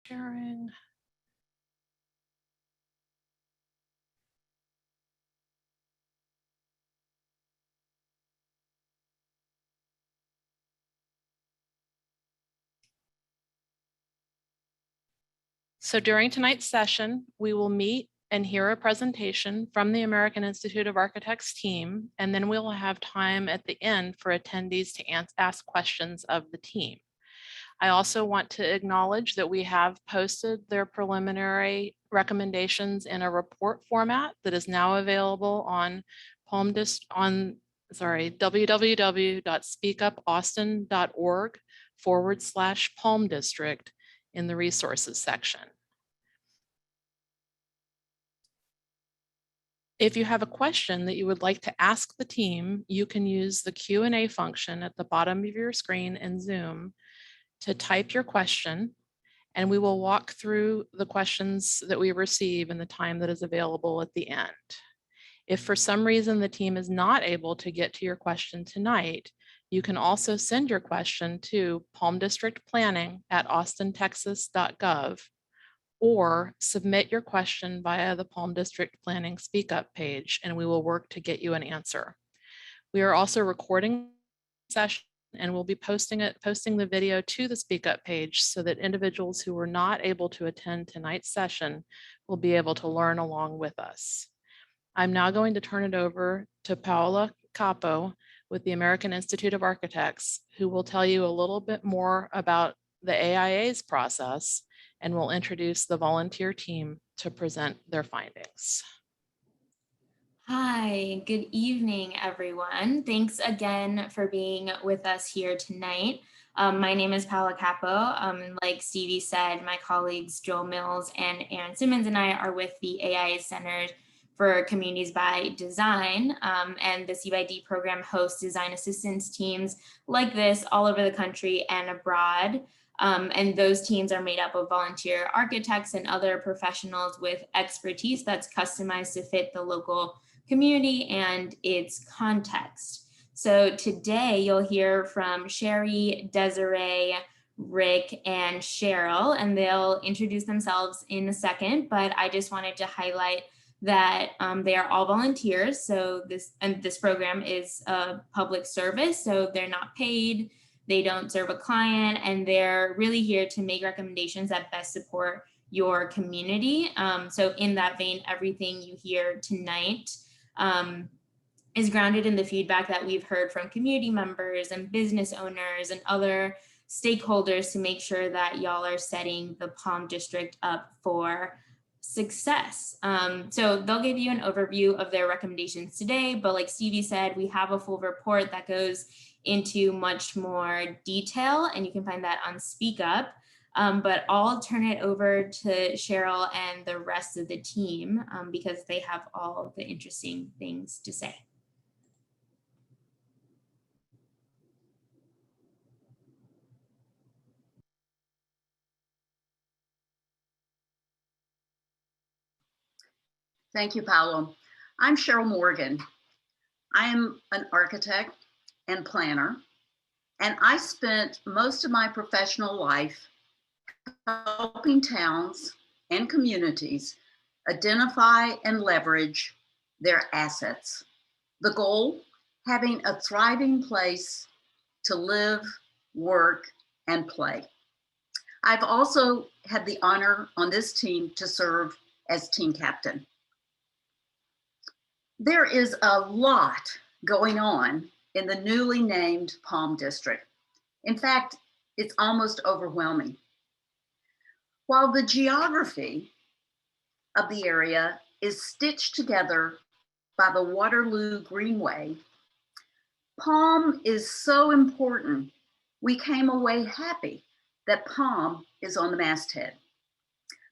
Sharing. So during tonight's session, we will meet and hear a presentation from the American Institute of Architects team, and then we'll have time at the end for attendees to ask questions of the team. I also want to acknowledge that we have posted their preliminary recommendations in a report format that is now available on www.speakupaustin.org/Palm District in the resources section. If you have a question that you would like to ask the team, you can use the Q&A function at the bottom of your screen in Zoom to type your question, and we will walk through the questions that we receive in the time that is available at the end. If for some reason the team is not able to get to your question tonight, you can also send your question to palmdistrictplanning@austintexas.gov or submit your question via the Palm District Planning Speak Up page, and we will work to get you an answer. We are also recording the session and we'll be posting the video to the Speak Up page so that individuals who were not able to attend tonight's session will be able to learn along with us. I'm now going to turn it over to Paola Capo with the American Institute of Architects, who will tell you a little bit more about the AIA's process and will introduce the volunteer team to present their findings. Hi, good evening, everyone. Thanks again for being with us here tonight. My name is Paola Capo. Like Stevie said, my colleagues Joel Mills and Aaron Simmons and I are with the AIA Center for Communities by Design, and the CBID program hosts design assistance teams like this all over the country and abroad. And those teams are made up of volunteer architects and other professionals with expertise that's customized to fit the local community and its context. So today you'll hear from Sherry, Desiree, Rick, and Cheryl, and they'll introduce themselves in a second, but I just wanted to highlight that they are all volunteers. So this program is a public service, so they're not paid, they don't serve a client, and they're really here to make recommendations that best support your community. So in that vein, everything you hear tonight is grounded in the feedback that we've heard from community members and business owners and other stakeholders to make sure that y'all are setting the Palm District up for success. So they'll give you an overview of their recommendations today, but like Stevie said, we have a full report that goes into much more detail, and you can find that on Speak Up. But I'll turn it over to Cheryl and the rest of the team because they have all the interesting things to say. Thank you, Paolo. I'm Cheryl Morgan. I am an architect and planner, and I spent most of my professional life helping towns and communities identify and leverage their assets. The goal, having a thriving place to live, work, and play. I've also had the honor on this team to serve as team captain. There is a lot going on in the newly named Palm District. In fact, it's almost overwhelming. While the geography of the area is stitched together by the Waterloo Greenway, Palm is so important, we came away happy that Palm is on the masthead.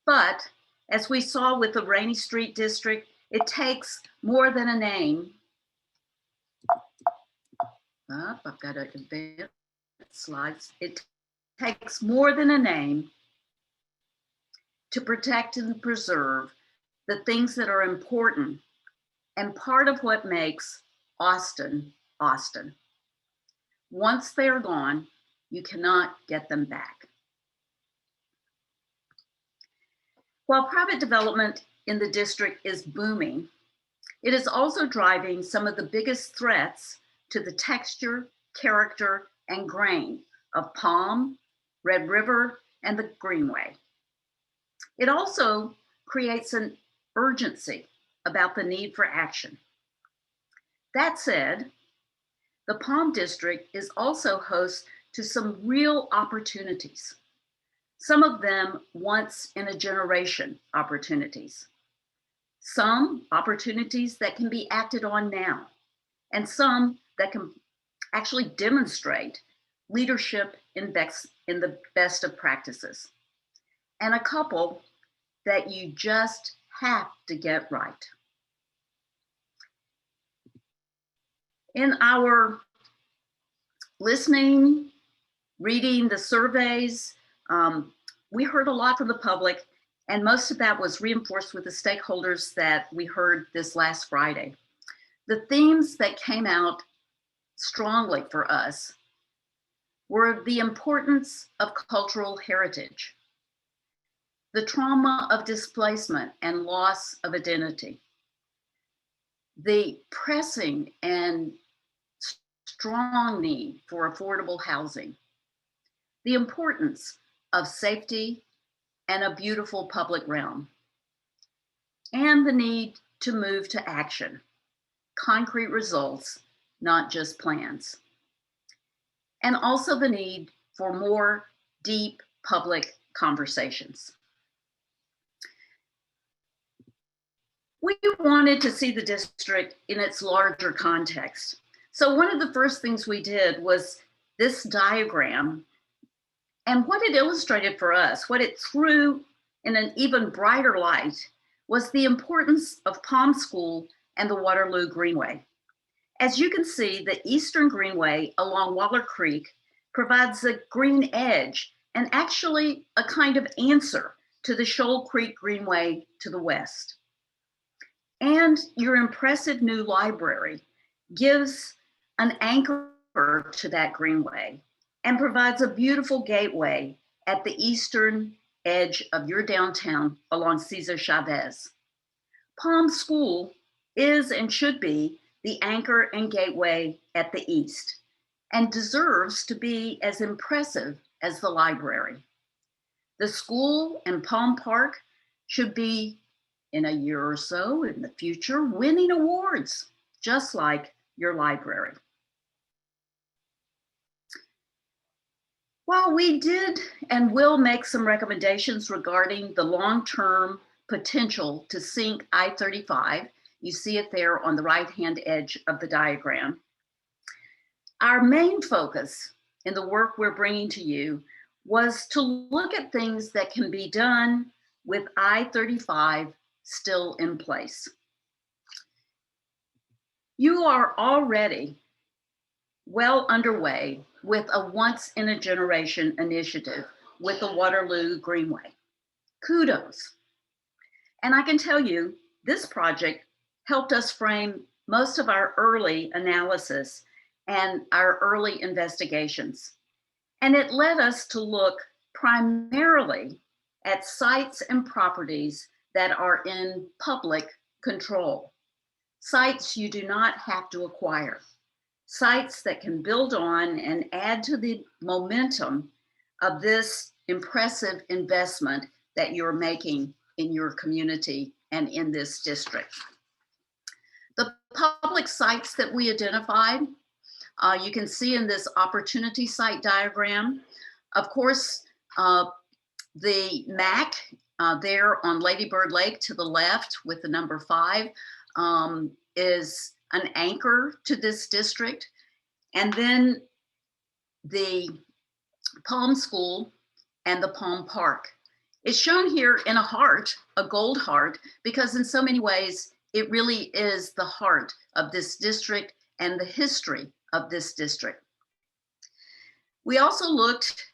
But as we saw with the Rainy Street District, it takes more than a name. I've got to advance slides. It takes more than a name to protect and preserve the things that are important and part of what makes Austin, Austin. Once they're gone, you cannot get them back. While private development in the district is booming, it is also driving some of the biggest threats to the texture, character, and grain of Palm, Red River, and the Greenway. It also creates an urgency about the need for action. That said, the Palm District is also host to some real opportunities, some of them once in a generation opportunities, some opportunities that can be acted on now, and some that can actually demonstrate leadership in the best of practices, and a couple that you just have to get right. In our listening, reading the surveys, we heard a lot from the public, and most of that was reinforced with the stakeholders that we heard this last Friday. The themes that came out strongly for us were the importance of cultural heritage, the trauma of displacement and loss of identity, the pressing and strong need for affordable housing, the importance of safety and a beautiful public realm, and the need to move to action, concrete results, not just plans, and also the need for more deep public conversations. We wanted to see the district in its larger context. So one of the first things we did was this diagram, and what it illustrated for us, what it threw in an even brighter light, was the importance of Palm School and the Waterloo Greenway. As you can see, the Eastern Greenway along Waller Creek provides a green edge and actually a kind of answer to the Shoal Creek Greenway to the west. And your impressive new library gives an anchor to that greenway and provides a beautiful gateway at the eastern edge of your downtown along Cesar Chavez. Palm School is and should be the anchor and gateway at the east and deserves to be as impressive as the library. The school and Palm Park should be, in a year or so in the future, winning awards, just like your library. While we did and will make some recommendations regarding the long-term potential to sync I-35, you see it there on the right-hand edge of the diagram, our main focus in the work we're bringing to you was to look at things that can be done with I-35 still in place. You are already well underway with a once-in-a-generation initiative with the Waterloo Greenway. Kudos. And I can tell you, this project helped us frame most of our early analysis and our early investigations. And it led us to look primarily at sites and properties that are in public control, sites you do not have to acquire, sites that can build on and add to the momentum of this impressive investment that you're making in your community and in this district. The public sites that we identified, you can see in this opportunity site diagram. Of course, the MAC there on Lady Bird Lake to the left with the number 5 is an anchor to this district. And then the Palm School and the Palm Park. It's shown here in a heart, a gold heart, because in so many ways, it really is the heart of this district and the history of this district. We also looked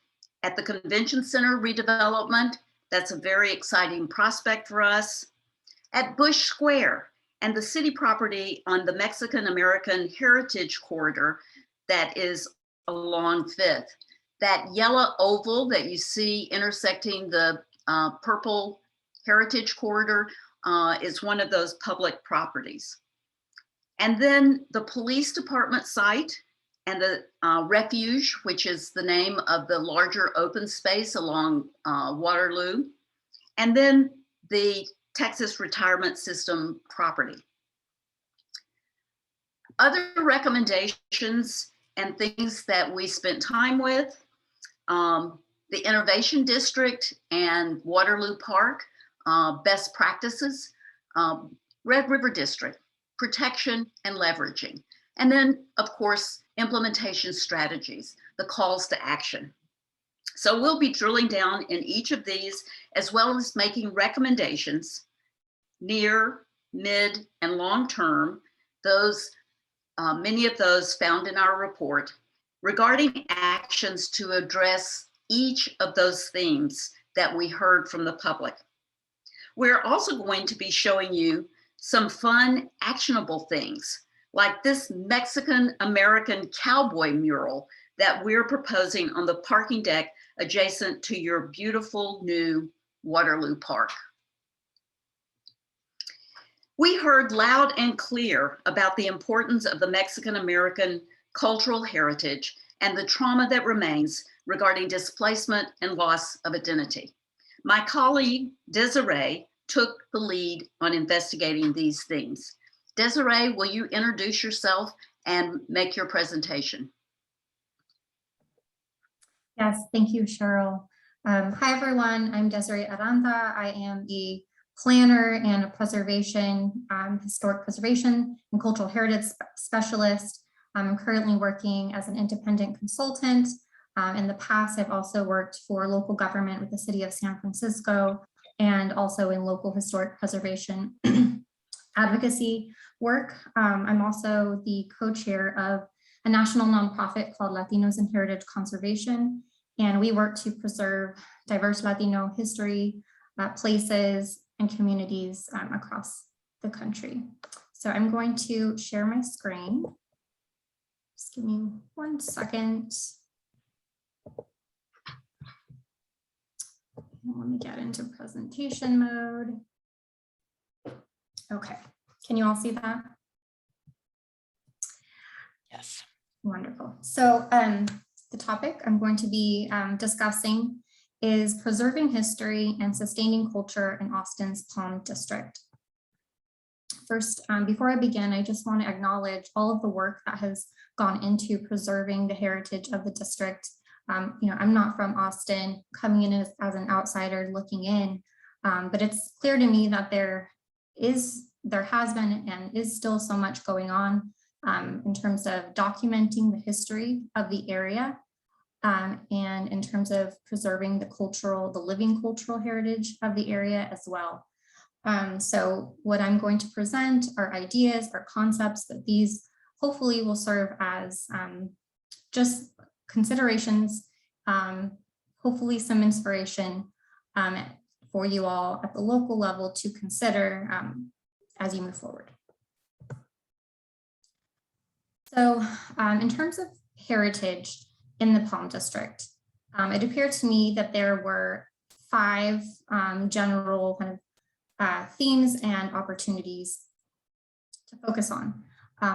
at the Convention Center redevelopment. That's a very exciting prospect for us. At Bush Square and the city property on the Mexican-American Heritage Corridor that is along 5th. That yellow oval that you see intersecting the purple Heritage Corridor is one of those public properties. And then the police department site and the refuge, which is the name of the larger open space along Waterloo, and then the Texas Retirement System property. Other recommendations and things that we spent time with, the Innovation District and Waterloo Park, best practices, Red River District, protection and leveraging. And then, of course, implementation strategies, the calls to action. So we'll be drilling down in each of these, as well as making recommendations, near, mid, and long term, those many of those found in our report, regarding actions to address each of those themes that we heard from the public. We're also going to be showing you some fun, actionable things, like this Mexican-American cowboy mural that we're proposing on the parking deck adjacent to your beautiful new Waterloo Park. We heard loud and clear about the importance of the Mexican-American cultural heritage and the trauma that remains regarding displacement and loss of identity. My colleague, Desiree, took the lead on investigating these themes. Desiree, will you introduce yourself and make your presentation? Yes, thank you, Cheryl. Hi, everyone. I'm Desiree Aranda. I am a planner and a preservation, historic preservation and cultural heritage specialist. I'm currently working as an independent consultant. In the past, I've also worked for local government with the city of San Francisco and also in local historic preservation advocacy work. I'm also the co-chair of a national nonprofit called Latinos in Heritage Conservation, and we work to preserve diverse Latino history, places, and communities across the country. So I'm going to share my screen. Just give me 1 second. Let me get into presentation mode. Okay, can you all see that? Yes. Wonderful. So the topic I'm going to be discussing is preserving history and sustaining culture in Austin's Palm District. First, before I begin, I just want to acknowledge all of the work that has gone into preserving the heritage of the district. I'm not from Austin, coming in as an outsider looking in, but it's clear to me that there has been and is still so much going on in terms of documenting the history of the area. And in terms of preserving the living cultural heritage of the area as well. So what I'm going to present are ideas or concepts that these hopefully will serve as just considerations, hopefully some inspiration for you all at the local level to consider as you move forward. So in terms of heritage, in the Palm District, it appeared to me that there were 5 general kind of themes and opportunities to focus on.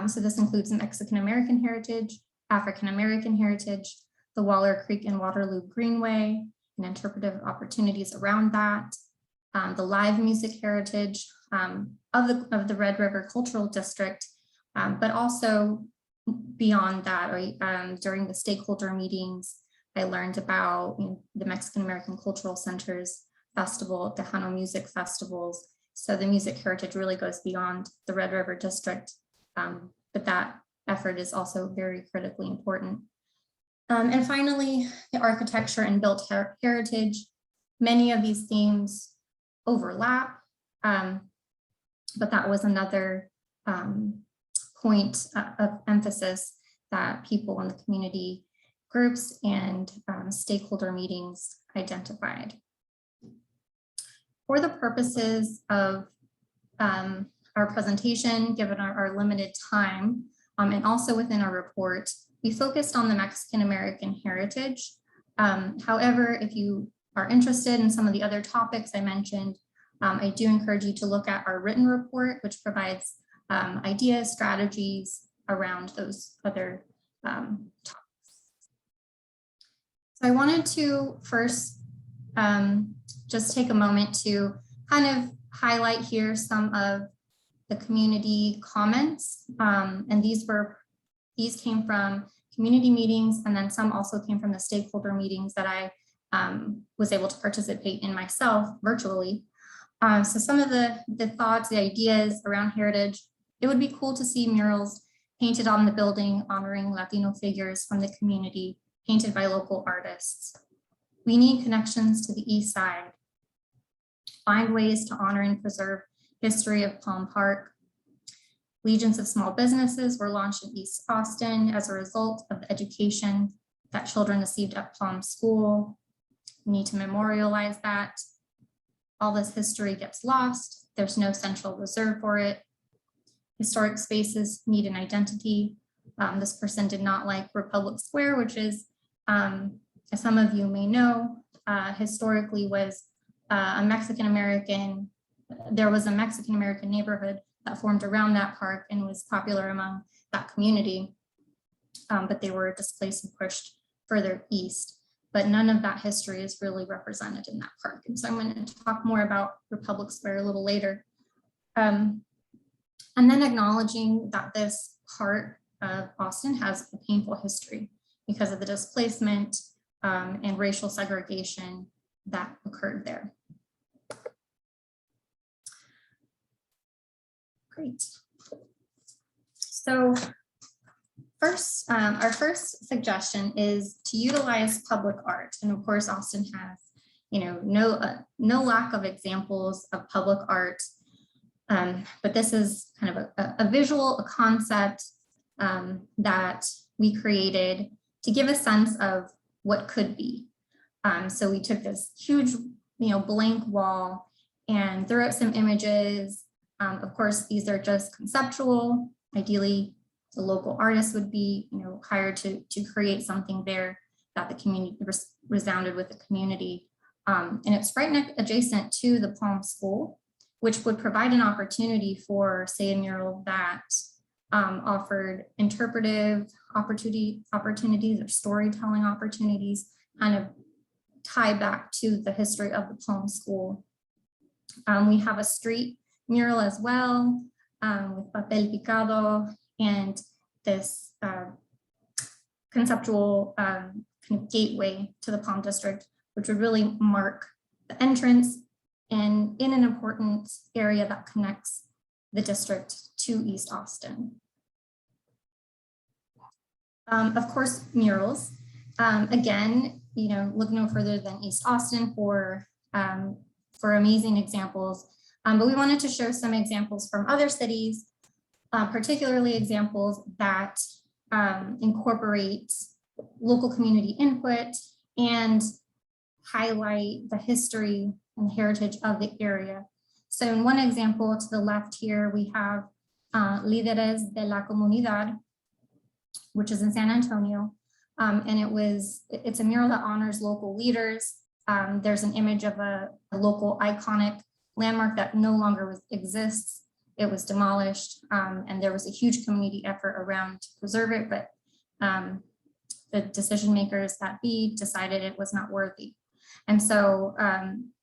So this includes Mexican-American heritage, African-American heritage, the Waller Creek and Waterloo Greenway, and interpretive opportunities around that, the live music heritage of the Red River Cultural District, but also beyond that, during the stakeholder meetings, I learned about the Mexican-American Cultural Center's festival, Tejano Music Festivals. So the music heritage really goes beyond the Red River District, but that effort is also very critically important. And finally, the architecture and built heritage. Many of these themes overlap, but that was another point of emphasis that people in the community groups and stakeholder meetings identified. For the purposes of our presentation, given our limited time, and also within our report, we focused on the Mexican-American heritage. However, if you are interested in some of the other topics I mentioned, I do encourage you to look at our written report, which provides ideas, strategies around those other topics. So I wanted to first just take a moment to kind of highlight here some of the community comments. And these came from community meetings, and then some also came from the stakeholder meetings that I was able to participate in myself virtually. So some of the thoughts, the ideas around heritage, it would be cool to see murals painted on the building honoring Latino figures from the community, painted by local artists. We need connections to the East Side. Find ways to honor and preserve history of Palm Park. Legions of small businesses were launched in East Austin as a result of the education that children received at Palm School. We need to memorialize that. All this history gets lost. There's no central reserve for it. Historic spaces need an identity. This person did not like Republic Square, which is, as some of you may know, historically was a Mexican-American, there was a Mexican-American neighborhood that formed around that park and was popular among that community, but they were displaced and pushed further east. But none of that history is really represented in that park. And so I'm going to talk more about Republic Square a little later. And then acknowledging that this part of Austin has a painful history because of the displacement and racial segregation that occurred there. Great. So first, our first suggestion is to utilize public art. And of course, Austin has, no lack of examples of public art. But this is kind of a visual, a concept that we created to give a sense of what could be. So we took this huge, blank wall and threw out some images. Of course, these are just conceptual. Ideally, the local artist would be, hired to create something there that the community resounded with the community. And it's right adjacent to the Palm School, which would provide an opportunity for, say, a mural that offered interpretive opportunities or storytelling opportunities, kind of tie back to the history of the Palm School. We have a street mural as well with papel picado and this conceptual kind of gateway to the Palm District, which would really mark the entrance and in an important area that connects the district to East Austin. Of course, murals. Again, look no further than East Austin for amazing examples. But we wanted to show some examples from other cities, particularly examples that incorporate local community input and highlight the history and heritage of the area. So in one example to the left here, we have Líderes de la Comunidad, which is in San Antonio. And it's a mural that honors local leaders. There's an image of a local iconic landmark that no longer exists. It was demolished, and there was a huge community effort around to preserve it, but the decision makers at B decided it was not worthy. And so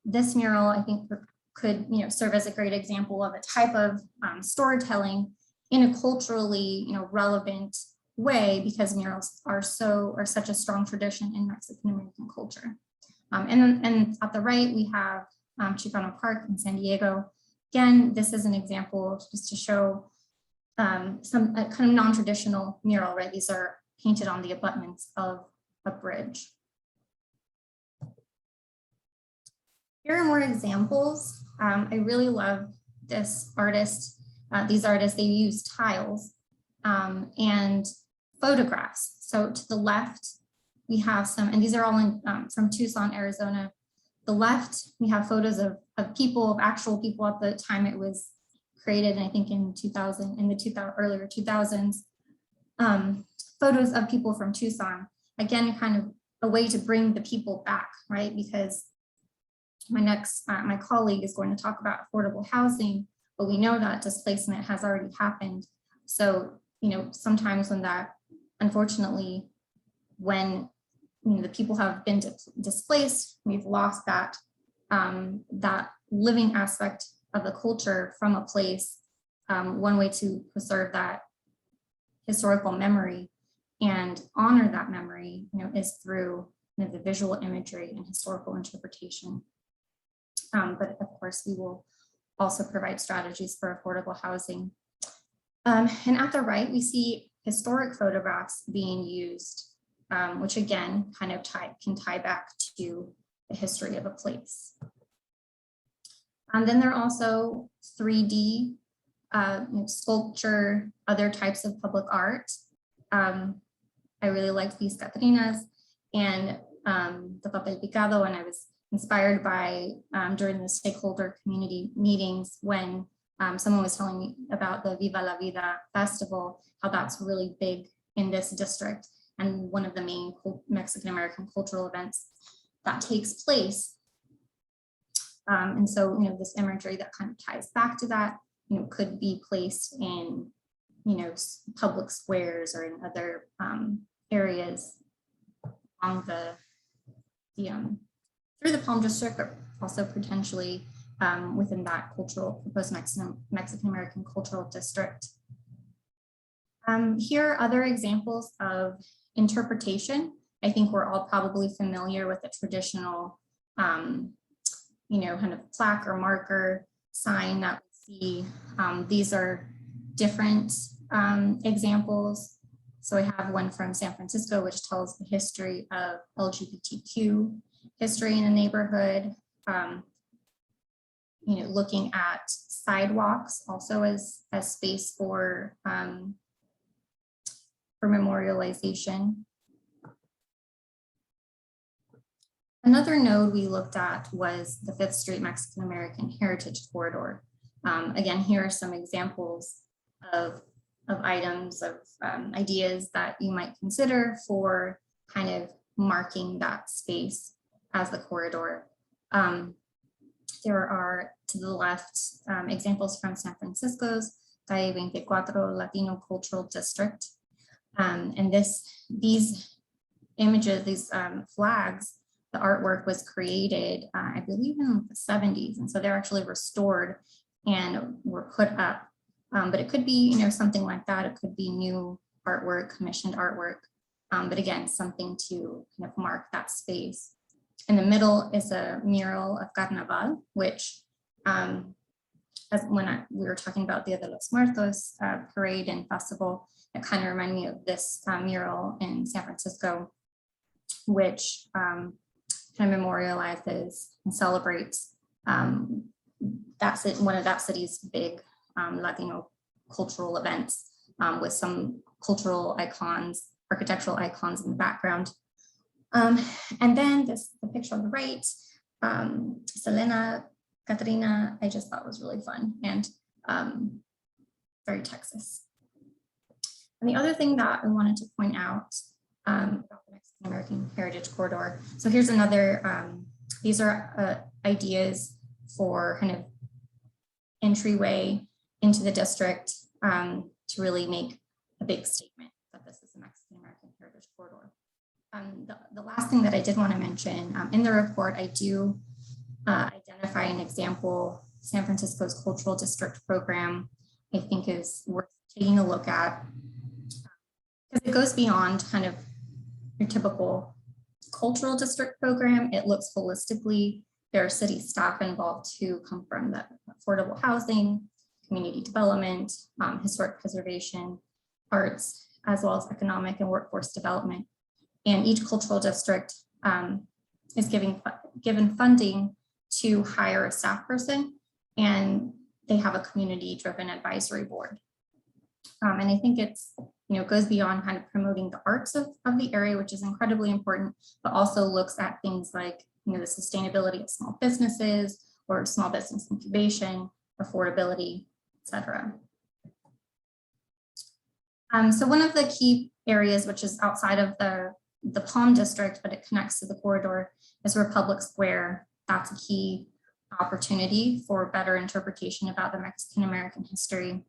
this mural, I think, could serve as a great example of a type of storytelling in a culturally relevant way, because murals are such a strong tradition in Mexican American culture. And at the right, we have Chicano Park in San Diego. Again, this is an example just to show some kind of non-traditional mural, right? These are painted on the abutments of a bridge. Here are more examples. I really love this artist. These artists, they use tiles and photographs. So to the left, we have some, and these are all in, from Tucson, Arizona. The left, we have photos of people, of actual people at the time it was created, and I think in 2000, in the earlier 2000s. Photos of people from Tucson. Again, kind of a way to bring the people back, right? Because My colleague is going to talk about affordable housing, but we know that displacement has already happened. So, sometimes when that, unfortunately, when the people have been displaced, we've lost that living aspect of the culture from a place. One way to preserve that historical memory and honor that memory, is through the visual imagery and historical interpretation. But of course, we will also provide strategies for affordable housing. And at the right, we see historic photographs being used, which again, kind of can tie back to the history of a place. And then there are also 3D sculpture, other types of public art. I really liked these Catrinas and the papel picado, and I was inspired by during the stakeholder community meetings when someone was telling me about the Viva la Vida festival, how that's really big in this district and one of the main Mexican-American cultural events that takes place. And so, this imagery that kind of ties back to that, could be placed in, public squares or in other areas along through the Palm District, but also potentially within that proposed Mexican-American cultural district. Here are other examples of interpretation. I think we're all probably familiar with the traditional, kind of plaque or marker sign that we see. These are different examples. So I have one from San Francisco, which tells the history of LGBTQ history in a neighborhood. Looking at sidewalks also as space for memorialization. Another node we looked at was the 5th Street Mexican-American Heritage Corridor. Again, here are some examples of items, of ideas that you might consider for kind of marking that space as the corridor. There are, to the left, examples from San Francisco's Calle 24 Latino Cultural District. And these images, these flags, the artwork was created, I believe in the 70s. And so they're actually restored and were put up. But it could be, something like that. It could be new artwork, commissioned artwork. But again, something to kind of mark that space. In the middle is a mural of Carnaval, which, as we were talking about Dia de los Muertos parade and festival, it kind of reminded me of this mural in San Francisco, which kind of memorializes and celebrates one of that city's big Latino cultural events with some cultural icons, architectural icons in the background. And then the picture on the right, Selena, Catrina, I just thought was really fun and very Texas. And the other thing that I wanted to point out about the Mexican-American Heritage Corridor. So here's another, these are ideas for kind of entryway into the district to really make a big statement that this is a Mexican-American Heritage Corridor. The last thing that I did want to mention, in the report, I do identify an example, San Francisco's Cultural District Program, I think is worth taking a look at, because it goes beyond kind of your typical cultural district program. It looks holistically. There are city staff involved who come from the affordable housing, community development, historic preservation, arts, as well as economic and workforce development. And each cultural district is given funding to hire a staff person, and they have a community-driven advisory board. And I think it's, goes beyond kind of promoting the arts of the area, which is incredibly important, but also looks at things like, the sustainability of small businesses or small business incubation, affordability, et cetera. So one of the key areas, which is outside of the Palm District, but it connects to the corridor, is Republic Square. that's a key opportunity for better interpretation about the Mexican American history.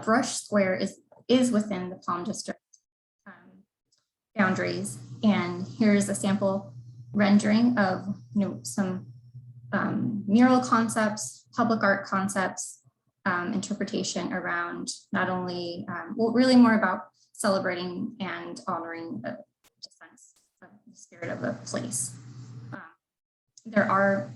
Brush Square is within the Palm District boundaries, and here's a sample rendering of some mural concepts, public art concepts, interpretation around not only, well, really more about celebrating and honoring the sense of the spirit of the place. There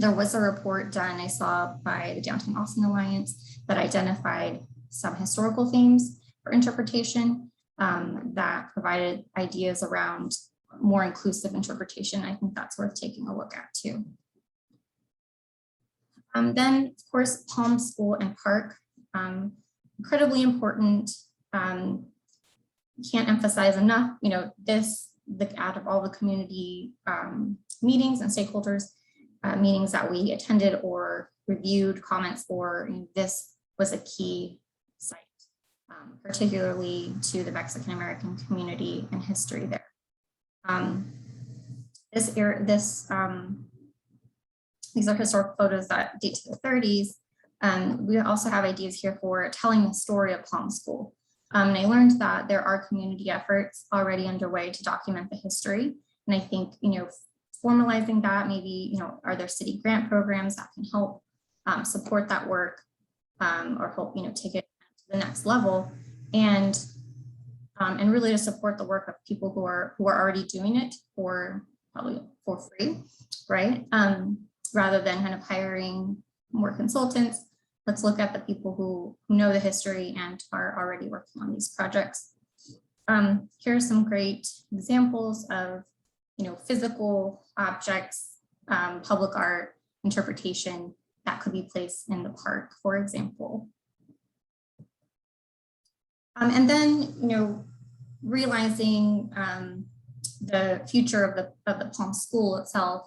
was a report done, I saw, by the Downtown Austin Alliance that identified some historical themes for interpretation that provided ideas around more inclusive interpretation. I think that's worth taking a look at too. Then, of course, Palm School and Park, incredibly important. Can't emphasize enough, out of all the community meetings and stakeholders meetings that we attended or reviewed comments for, this was a key site, particularly to the Mexican American community and history there. These are historical photos that date to the 30s. We also have ideas here for telling the story of Palm School. And I learned that there are community efforts already underway to document the history. And I think, formalizing that, maybe, are there city grant programs that can help support that work or help, take it to the next level, and really to support the work of people who are already doing it probably for free, right? Rather than kind of hiring more consultants. Let's look at the people who know the history and are already working on these projects. Here are some great examples of, physical objects, public art interpretation that could be placed in the park, for example. And then, realizing the future of the Palm School itself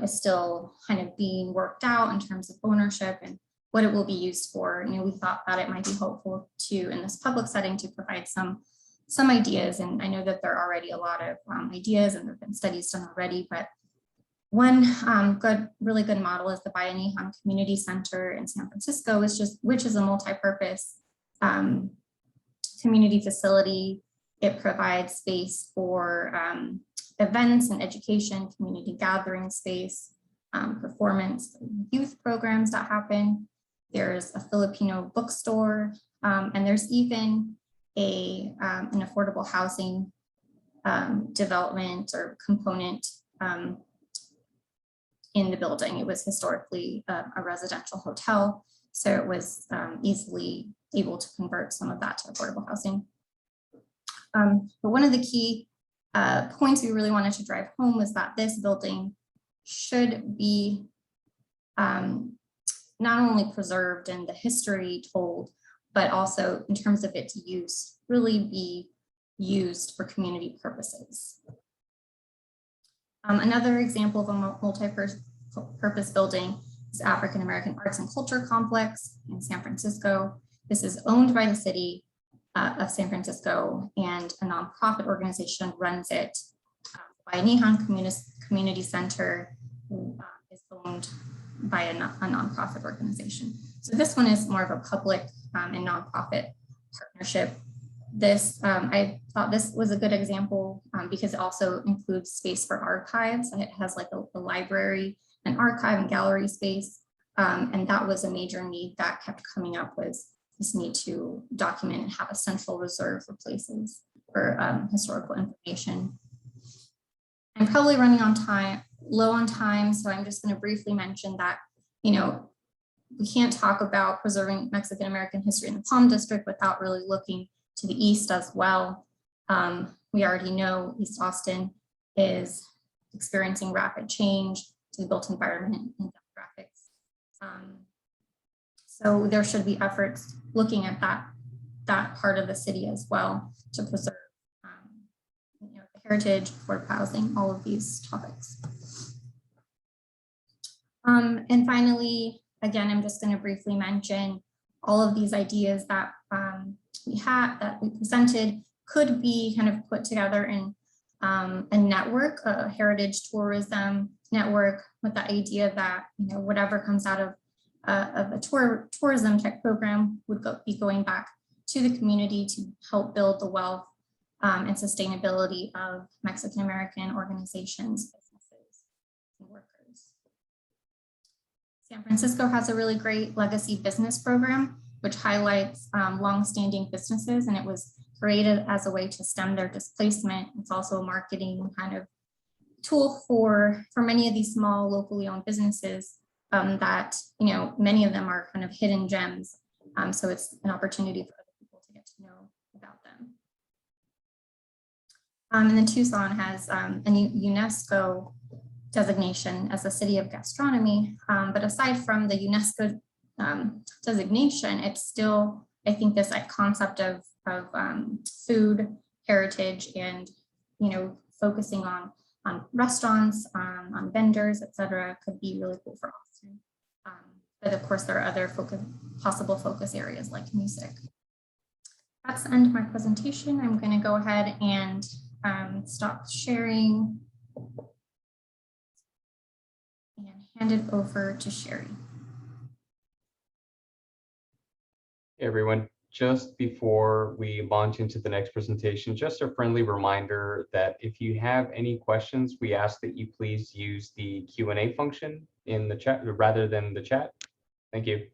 is still kind of being worked out in terms of ownership and what it will be used for. We thought that it might be helpful to, in this public setting, to provide some ideas. And I know that there are already a lot of ideas and there have been studies done already, but one really good model is the Bayanihan Community Center in San Francisco, which is a multi-purpose community facility. It provides space for events and education, community gathering space, performance, youth programs that happen. There's a Filipino bookstore, and there's even an affordable housing development or component in the building. It was historically a residential hotel, so it was easily able to convert some of that to affordable housing. But one of the key points we really wanted to drive home was that this building should be not only preserved and the history told, but also in terms of its use, really be used for community purposes. Another example of a multi-purpose building is African American Arts and Culture Complex in San Francisco. This is owned by the city of San Francisco, and a nonprofit organization runs it. Bayanihan Community Center is owned by a nonprofit organization. So this one is more of a public and nonprofit partnership. I thought this was a good example because it also includes space for archives. It has like a library, an archive and gallery space. And that was a major need that kept coming up, was this need to document and have a central reserve for places for historical information. I'm probably running low on time, so I'm just going to briefly mention that, we can't talk about preserving Mexican American history in the Palm District without really looking to the east as well. We already know East Austin is experiencing rapid change to the built environment and demographics. So there should be efforts looking at that part of the city as well to preserve the heritage, affordable housing, all of these topics. And finally, again, I'm just going to briefly mention all of these ideas that we presented could be kind of put together in a network, a heritage tourism network, with the idea that, you know, whatever comes out of a tourism type program would be going back to the community to help build the wealth and sustainability of Mexican American organizations, businesses, and workers. San Francisco has a really great legacy business program, which highlights longstanding businesses, and it was created as a way to stem their displacement. It's also a marketing kind of tool for many of these small locally owned businesses that, you know, many of them are kind of hidden gems. So it's an opportunity for other people to get to know about them. And then Tucson has a UNESCO designation as a city of gastronomy. But aside from the UNESCO designation, it's still, I think, this concept of food heritage and, you know, focusing on restaurants, on vendors, et cetera, could be really cool for Austin. But of course, there are other possible focus areas like music. That's the end of my presentation. I'm going to go ahead and stop sharing and hand it over to Sherry. Hey everyone, just before we launch into the next presentation, just a friendly reminder that if you have any questions, we ask that you please use the Q&A function in the chat rather than the chat. Thank you.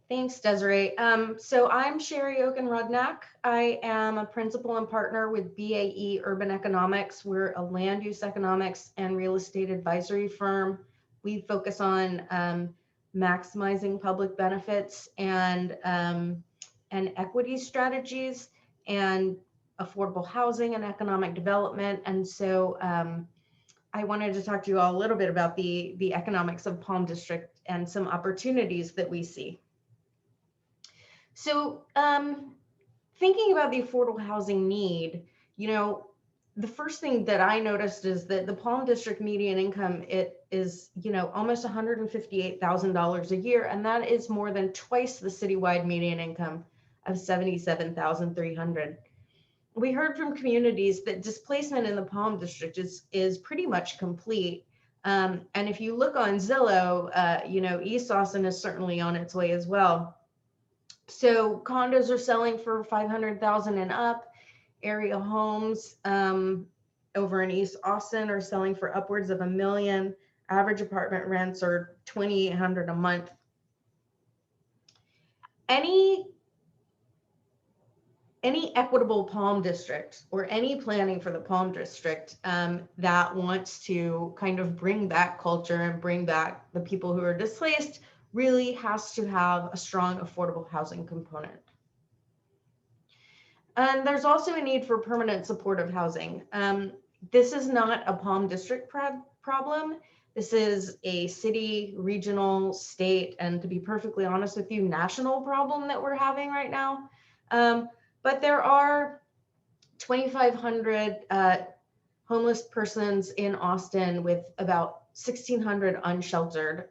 Thanks, Desiree. So I'm Sherry Oken-Rudnack. I am a principal and partner with BAE Urban Economics. We're a land use economics and real estate advisory firm. We focus on maximizing public benefits and equity strategies and affordable housing and economic development. And so I wanted to talk to you all a little bit about the economics of Palm District and some opportunities that we see. So thinking about the affordable housing need, you know, the first thing that I noticed is that the Palm District median income, it is, you know, almost $158,000 a year, and that is more than twice the citywide median income of $77,300. We heard from communities that displacement in the Palm District is pretty much complete. And if you look on Zillow, you know, East Austin is certainly on its way as well. So condos are selling for $500,000 and up. Area homes over in East Austin are selling for upwards of $1 million. Average apartment rents are $2,800 a month. Any equitable Palm District or any planning for the Palm District that wants to kind of bring back culture and bring back the people who are displaced really has to have a strong affordable housing component. And there's also a need for permanent supportive housing. This is not a Palm District problem. This is a city, regional, state, and to be perfectly honest with you, national problem that we're having right now. But there are 2,500 homeless persons in Austin with about 1,600 unsheltered,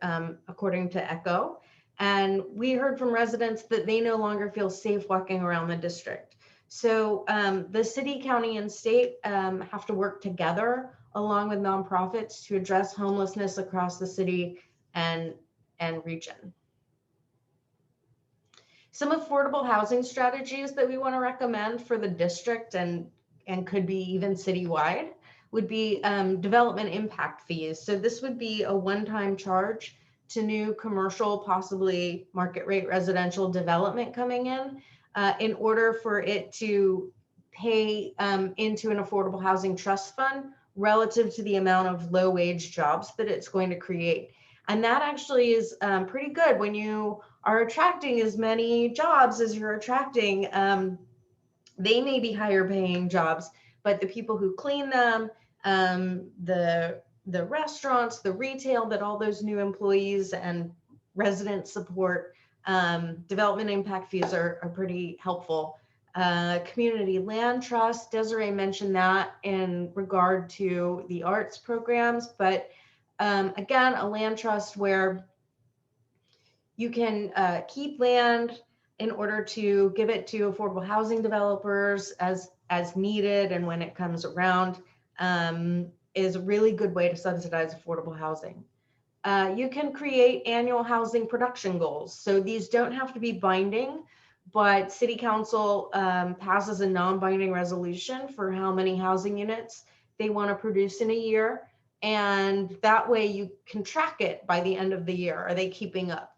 according to ECHO. And we heard from residents that they no longer feel safe walking around the district. So the city, county, and state have to work together along with nonprofits to address homelessness across the city and region. Some affordable housing strategies that we want to recommend for the district and could be even citywide would be development impact fees. So this would be a one-time charge to new commercial, possibly market rate residential development coming in order for it to pay into an affordable housing trust fund relative to the amount of low wage jobs that it's going to create. And that actually is pretty good when you are attracting as many jobs as you're attracting. They may be higher paying jobs, but the people who clean them, the restaurants, the retail that all those new employees and residents support, development impact fees are pretty helpful. Community land trust, Desiree mentioned that in regard to the arts programs, but again, a land trust where you can keep land in order to give it to affordable housing developers as needed and when it comes around, is a really good way to subsidize affordable housing. You can create annual housing production goals. So these don't have to be binding, but City Council passes a non-binding resolution for how many housing units they want to produce in a year. And that way you can track it by the end of the year. Are they keeping up?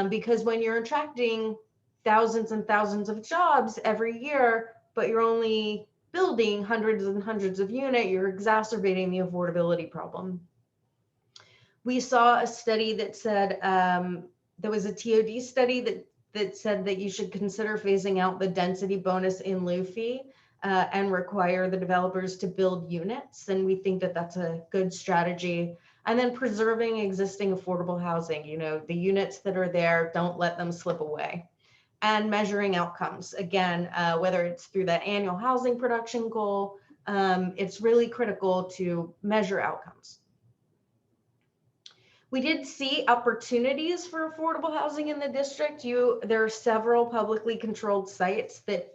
Because when you're attracting thousands and thousands of jobs every year, but you're only building hundreds and hundreds of units, you're exacerbating the affordability problem. We saw a study that said, there was a TOD study that said that you should consider phasing out the density bonus in lieu fee and require the developers to build units. And we think that that's a good strategy. And then preserving existing affordable housing, you know, the units that are there, don't let them slip away. And measuring outcomes, again, whether it's through that annual housing production goal, it's really critical to measure outcomes. We did see opportunities for affordable housing in the district. There are several publicly controlled sites that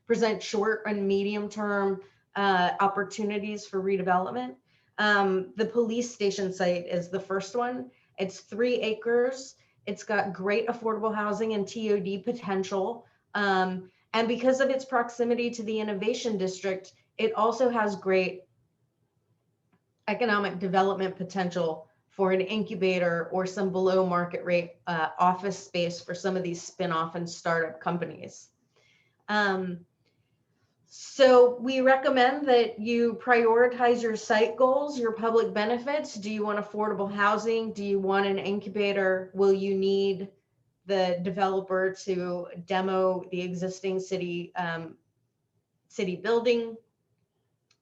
present short and medium term opportunities for redevelopment. The police station site is the first one. It's 3 acres. It's got great affordable housing and TOD potential. And because of its proximity to the innovation district, it also has great economic development potential for an incubator or some below market rate office space for some of these spin-off and startup companies. So we recommend that you prioritize your site goals, your public benefits. Do you want affordable housing? Do you want an incubator? Will you need the developer to demo the existing city building?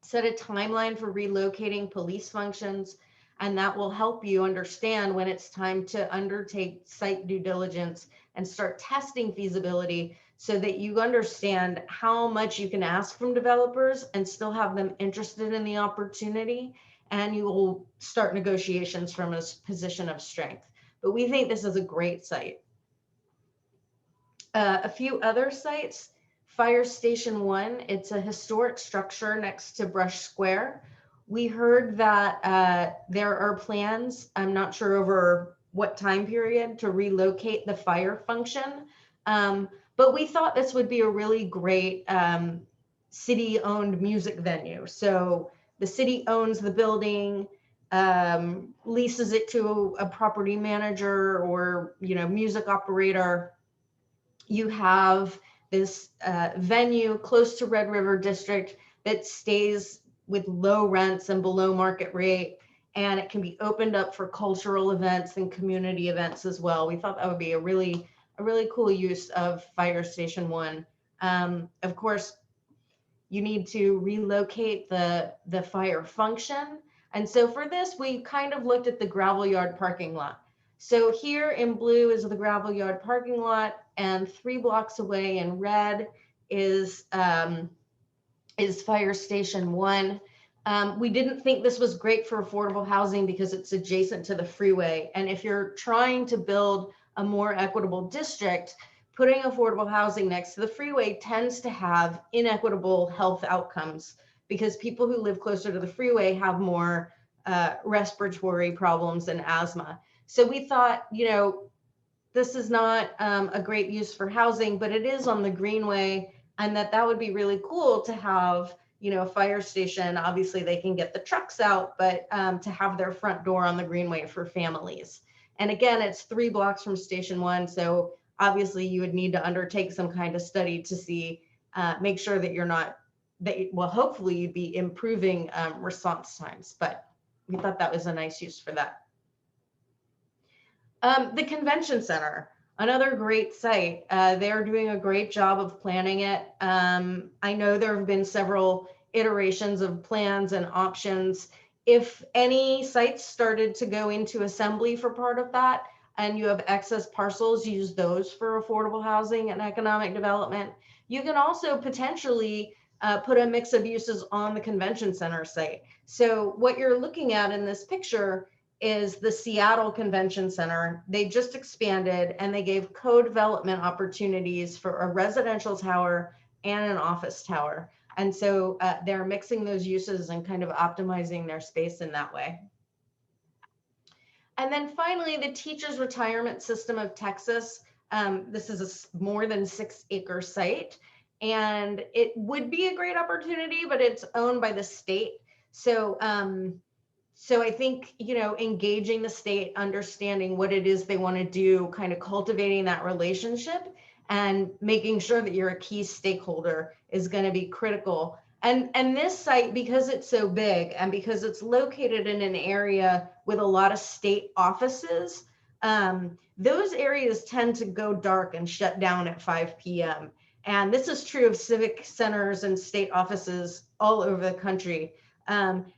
Set a timeline for relocating police functions, and that will help you understand when it's time to undertake site due diligence and start testing feasibility so that you understand how much you can ask from developers and still have them interested in the opportunity, and you will start negotiations from a position of strength. But we think this is a great site. A few other sites. Fire Station 1, it's a historic structure next to Brush Square. We heard that there are plans, I'm not sure over what time period, to relocate the fire function. But we thought this would be a really great city-owned music venue. So the city owns the building, leases it to a property manager or, you know, music operator. You have this venue close to Red River District that stays with low rents and below market rate, and it can be opened up for cultural events and community events as well. We thought that would be a really cool use of Fire Station 1. Of course, you need to relocate the fire function. And so for this, we kind of looked at the gravel yard parking lot. So here in blue is the gravel yard parking lot, and 3 blocks away in red is Fire Station 1. We didn't think this was great for affordable housing because it's adjacent to the freeway. And if you're trying to build a more equitable district, putting affordable housing next to the freeway tends to have inequitable health outcomes because people who live closer to the freeway have more respiratory problems and asthma. So we thought, you know, this is not a great use for housing, but it is on the Greenway, and that would be really cool to have, you know, a fire station. Obviously they can get the trucks out, but to have their front door on the Greenway for families. And again, it's 3 blocks from Station 1. So obviously you would need to undertake some kind of study to see, make sure that you're not, well, hopefully you'd be improving response times, but we thought that was a nice use for that. The convention center, another great site. They're doing a great job of planning it. I know there have been several iterations of plans and options. If any sites started to go into assembly for part of that, and you have excess parcels, use those for affordable housing and economic development. You can also potentially put a mix of uses on the convention center site. So what you're looking at in this picture is the Seattle Convention Center. They just expanded and they gave co-development opportunities for a residential tower and an office tower. And so they're mixing those uses and kind of optimizing their space in that way. And then finally, the Teachers Retirement System of Texas. This is a more than 6-acre site, and it would be a great opportunity, but it's owned by the state. So, so I think, you know, engaging the state, understanding what it is they want to do, kind of cultivating that relationship and making sure that you're a key stakeholder is going to be critical. And this site, because it's so big and because it's located in an area with a lot of state offices, those areas tend to go dark and shut down at 5 p.m. And this is true of civic centers and state offices all over the country.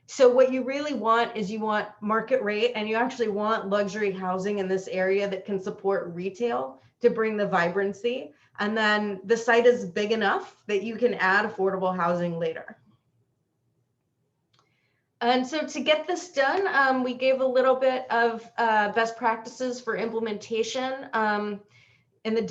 So what you really want is you want market rate, and you actually want luxury housing in this area that can support retail to bring the vibrancy. And then the site is big enough that you can add affordable housing later. And so to get this done, we gave a little bit of best practices for implementation in the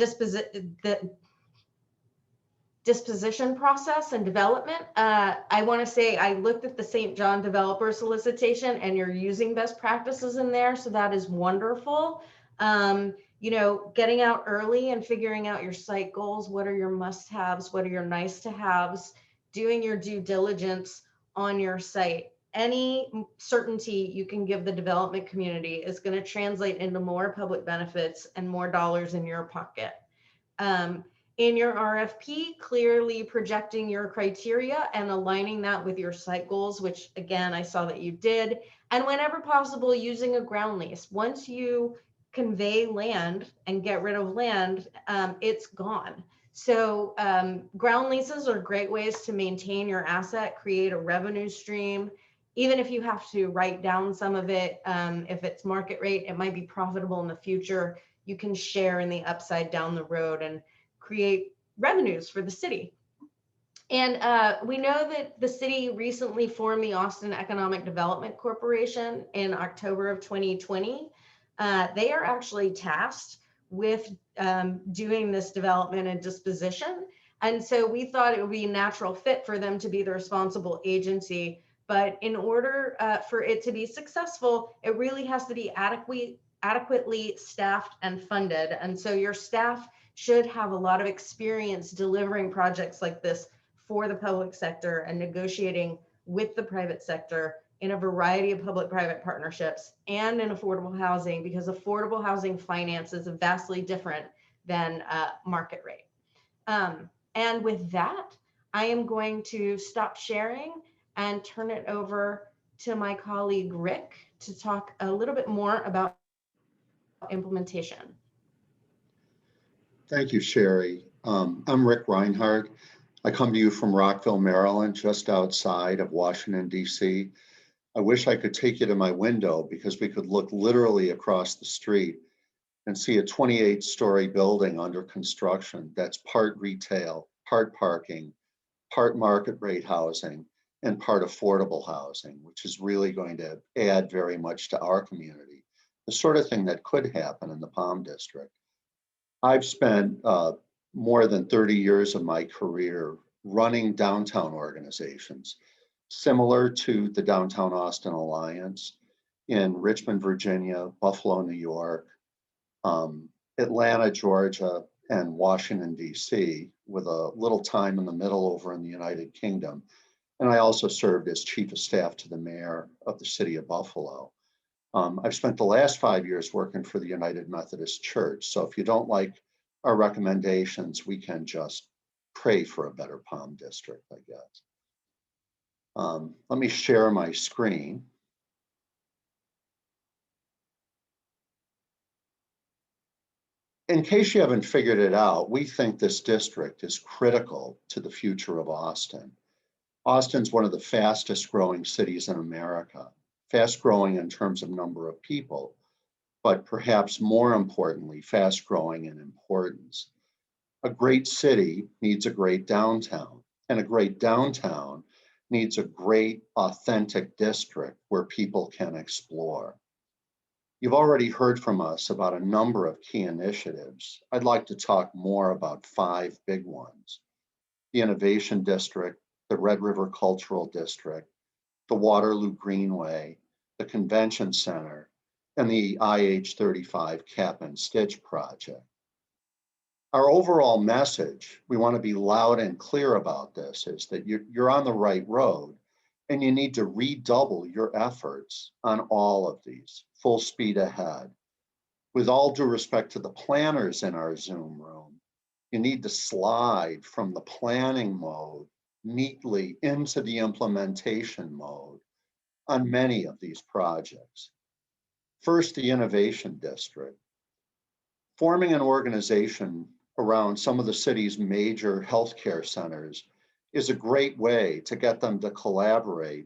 disposition process and development. I want to say I looked at the St. John developer solicitation and you're using best practices in there. So that is wonderful. You know, getting out early and figuring out your site goals. What are your must-haves? What are your nice-to-haves? Doing your due diligence on your site. Any certainty you can give the development community is going to translate into more public benefits and more dollars in your pocket. In your RFP, clearly projecting your criteria and aligning that with your site goals, which again, I saw that you did. And whenever possible, using a ground lease. Once you convey land and get rid of land, it's gone. So ground leases are great ways to maintain your asset, create a revenue stream. Even if you have to write down some of it, if it's market rate, it might be profitable in the future. You can share in the upside down the road and create revenues for the city. And we know that the city recently formed the Austin Economic Development Corporation in October of 2020. They are actually tasked with doing this development and disposition. And so we thought it would be a natural fit for them to be the responsible agency. But in order for it to be successful, it really has to be adequately staffed and funded. And so your staff should have a lot of experience delivering projects like this for the public sector and negotiating with the private sector in a variety of public-private partnerships and in affordable housing, because affordable housing finance is vastly different than market rate. And with that, I am going to stop sharing and turn it over to my colleague, Rick, to talk a little bit more about implementation. Thank you, Sherry. I'm Rickrinehart. I come to you from Rockville, Maryland, just outside of Washington, D.C. I wish I could take you to my window because we could look literally across the street and see a 28-story building under construction that's part retail, part parking, part market rate housing, and part affordable housing, which is really going to add very much to our community, the sort of thing that could happen in the Palm District. I've spent more than 30 years of my career running downtown organizations, similar to the Downtown Austin Alliance in Richmond, Virginia, Buffalo, New York, Atlanta, Georgia, and Washington, D.C., with a little time in the middle over in the United Kingdom. And I also served as chief of staff to the mayor of the city of Buffalo. I've spent the last 5 years working for the United Methodist Church. So if you don't like our recommendations, we can just pray for a better Palm District, I guess. Let me share my screen. In case you haven't figured it out, we think this district is critical to the future of Austin. Austin's one of the fastest growing cities in America, fast growing in terms of number of people, but perhaps more importantly, fast growing in importance. A great city needs a great downtown, and a great downtown needs a great authentic district where people can explore. You've already heard from us about a number of key initiatives. I'd like to talk more about 5 big ones: the Innovation District, the Red River Cultural District, the Waterloo Greenway, the Convention Center, and the IH-35 Cap and Stitch project. Our overall message, we want to be loud and clear about this, is that you're on the right road and you need to redouble your efforts on all of these, full speed ahead. With all due respect to the planners in our Zoom room, you need to slide from the planning mode neatly into the implementation mode on many of these projects. First, the Innovation District. Forming an organization around some of the city's major healthcare centers is a great way to get them to collaborate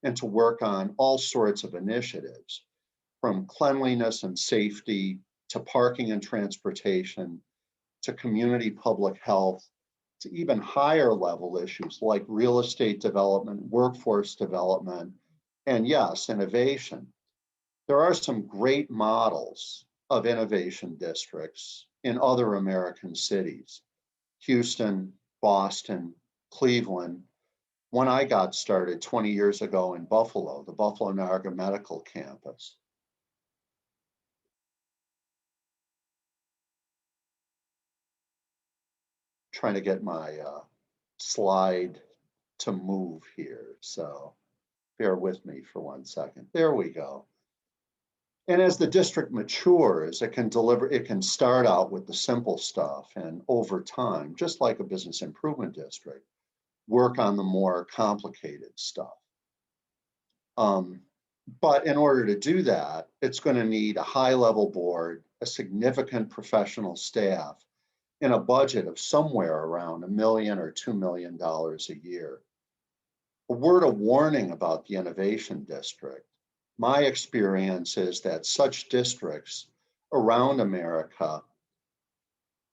and to work on all sorts of initiatives, from cleanliness and safety to parking and transportation to community public health to even higher level issues like real estate development, workforce development, and yes, innovation. There are some great models of innovation districts in other American cities: Houston, Boston, Cleveland. When I got started 20 years ago in Buffalo, the Buffalo Niagara Medical Campus. Trying to get my slide to move here, so bear with me for 1 second. There we go. And as the district matures, it can start out with the simple stuff, and over time, just like a business improvement district, work on the more complicated stuff. But in order to do that, it's going to need a high-level board, a significant professional staff, and a budget of somewhere around $1 million or $2 million a year. A word of warning about the Innovation District. My experience is that such districts around America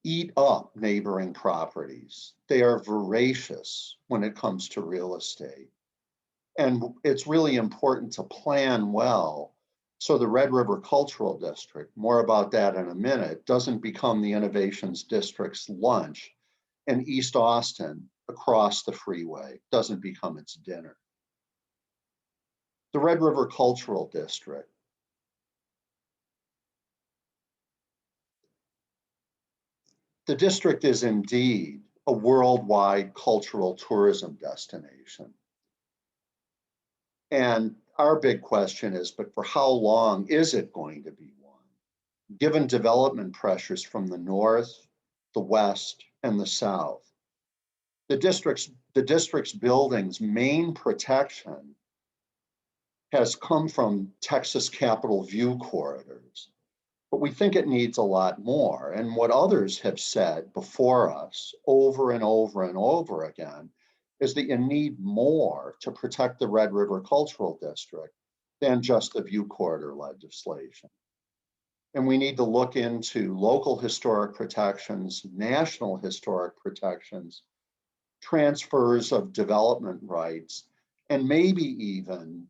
eat up neighboring properties. They are voracious when it comes to real estate. And it's really important to plan well so the Red River Cultural District, more about that in a minute, doesn't become the Innovations District's lunch, and East Austin across the freeway doesn't become its dinner. The Red River Cultural District. The district is indeed a worldwide cultural tourism destination. And our big question is, but for how long is it going to be one? Given development pressures from the north, the west, and the south. The district's building's main protection has come from Texas Capitol View corridors, but we think it needs a lot more. And what others have said before us over and over and over again is that you need more to protect the Red River Cultural District than just the view corridor legislation. And we need to look into local historic protections, national historic protections, transfers of development rights, and maybe even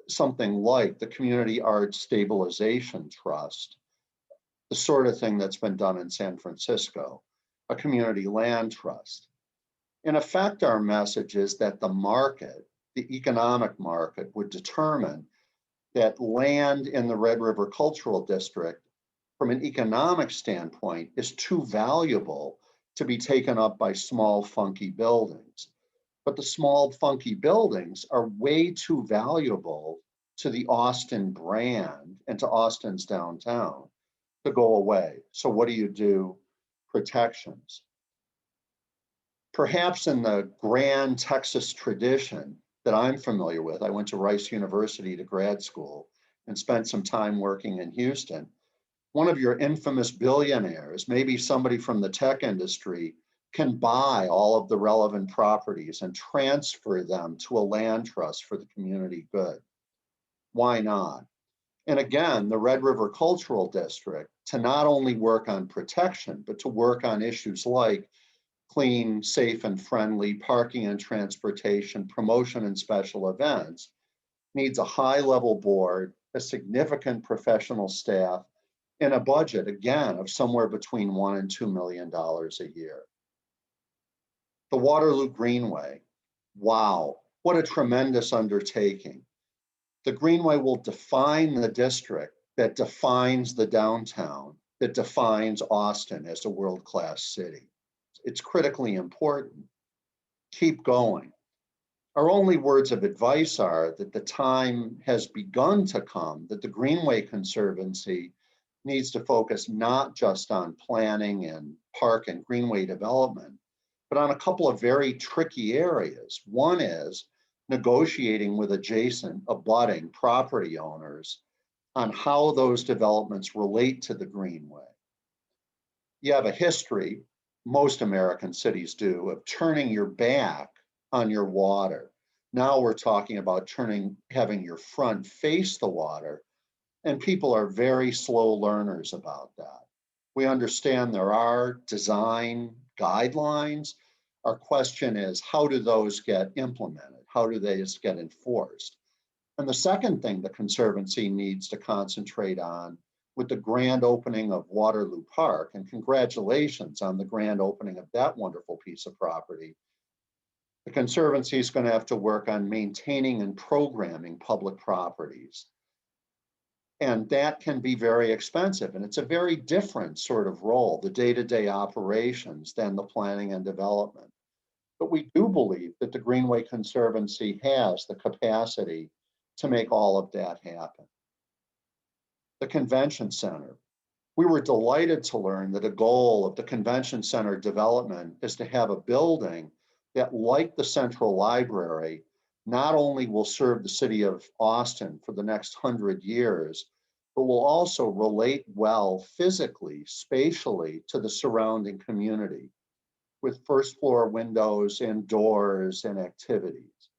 something like the Community Arts Stabilization Trust, the sort of thing that's been done in San Francisco, a community land trust. In effect, our message is that the market, the economic market, would determine that land in the Red River Cultural District, from an economic standpoint, is too valuable to be taken up by small, funky buildings. But the small, funky buildings are way too valuable to the Austin brand and to Austin's downtown to go away. So what do? Protections. Perhaps in the grand Texas tradition that I'm familiar with, I went to Rice University to grad school and spent some time working in Houston. One of your infamous billionaires, maybe somebody from the tech industry, can buy all of the relevant properties and transfer them to a land trust for the community good. Why not? And again, the Red River Cultural District, to not only work on protection, but to work on issues like clean, safe, and friendly parking and transportation, promotion and special events, needs a high-level board, a significant professional staff, and a budget, again, of somewhere between $1 and $2 million a year. The Waterloo Greenway, wow, what a tremendous undertaking. The Greenway will define the district that defines the downtown, that defines Austin as a world-class city. It's critically important. Keep going. Our only words of advice are that the time has begun to come that the Greenway Conservancy needs to focus not just on planning and park and greenway development, but on a couple of very tricky areas. One is negotiating with adjacent abutting property owners on how those developments relate to the Greenway. You have a history, most American cities do, of turning your back on your water. Now we're talking about having your front face the water, and people are very slow learners about that. We understand there are design guidelines. Our question is, how do those get implemented? How do they just get enforced? And the second thing the Conservancy needs to concentrate on with the grand opening of Waterloo Park, and congratulations on the grand opening of that wonderful piece of property, the Conservancy is going to have to work on maintaining and programming public properties. And that can be very expensive. And it's a very different sort of role, the day-to-day operations, than the planning and development. But we do believe that the Greenway Conservancy has the capacity to make all of that happen. The Convention Center. We were delighted to learn that a goal of the Convention Center development is to have a building that, like the Central Library, not only will serve the city of Austin for the next 100 years, but will also relate well physically, spatially to the surrounding community with first floor windows and doors and activities.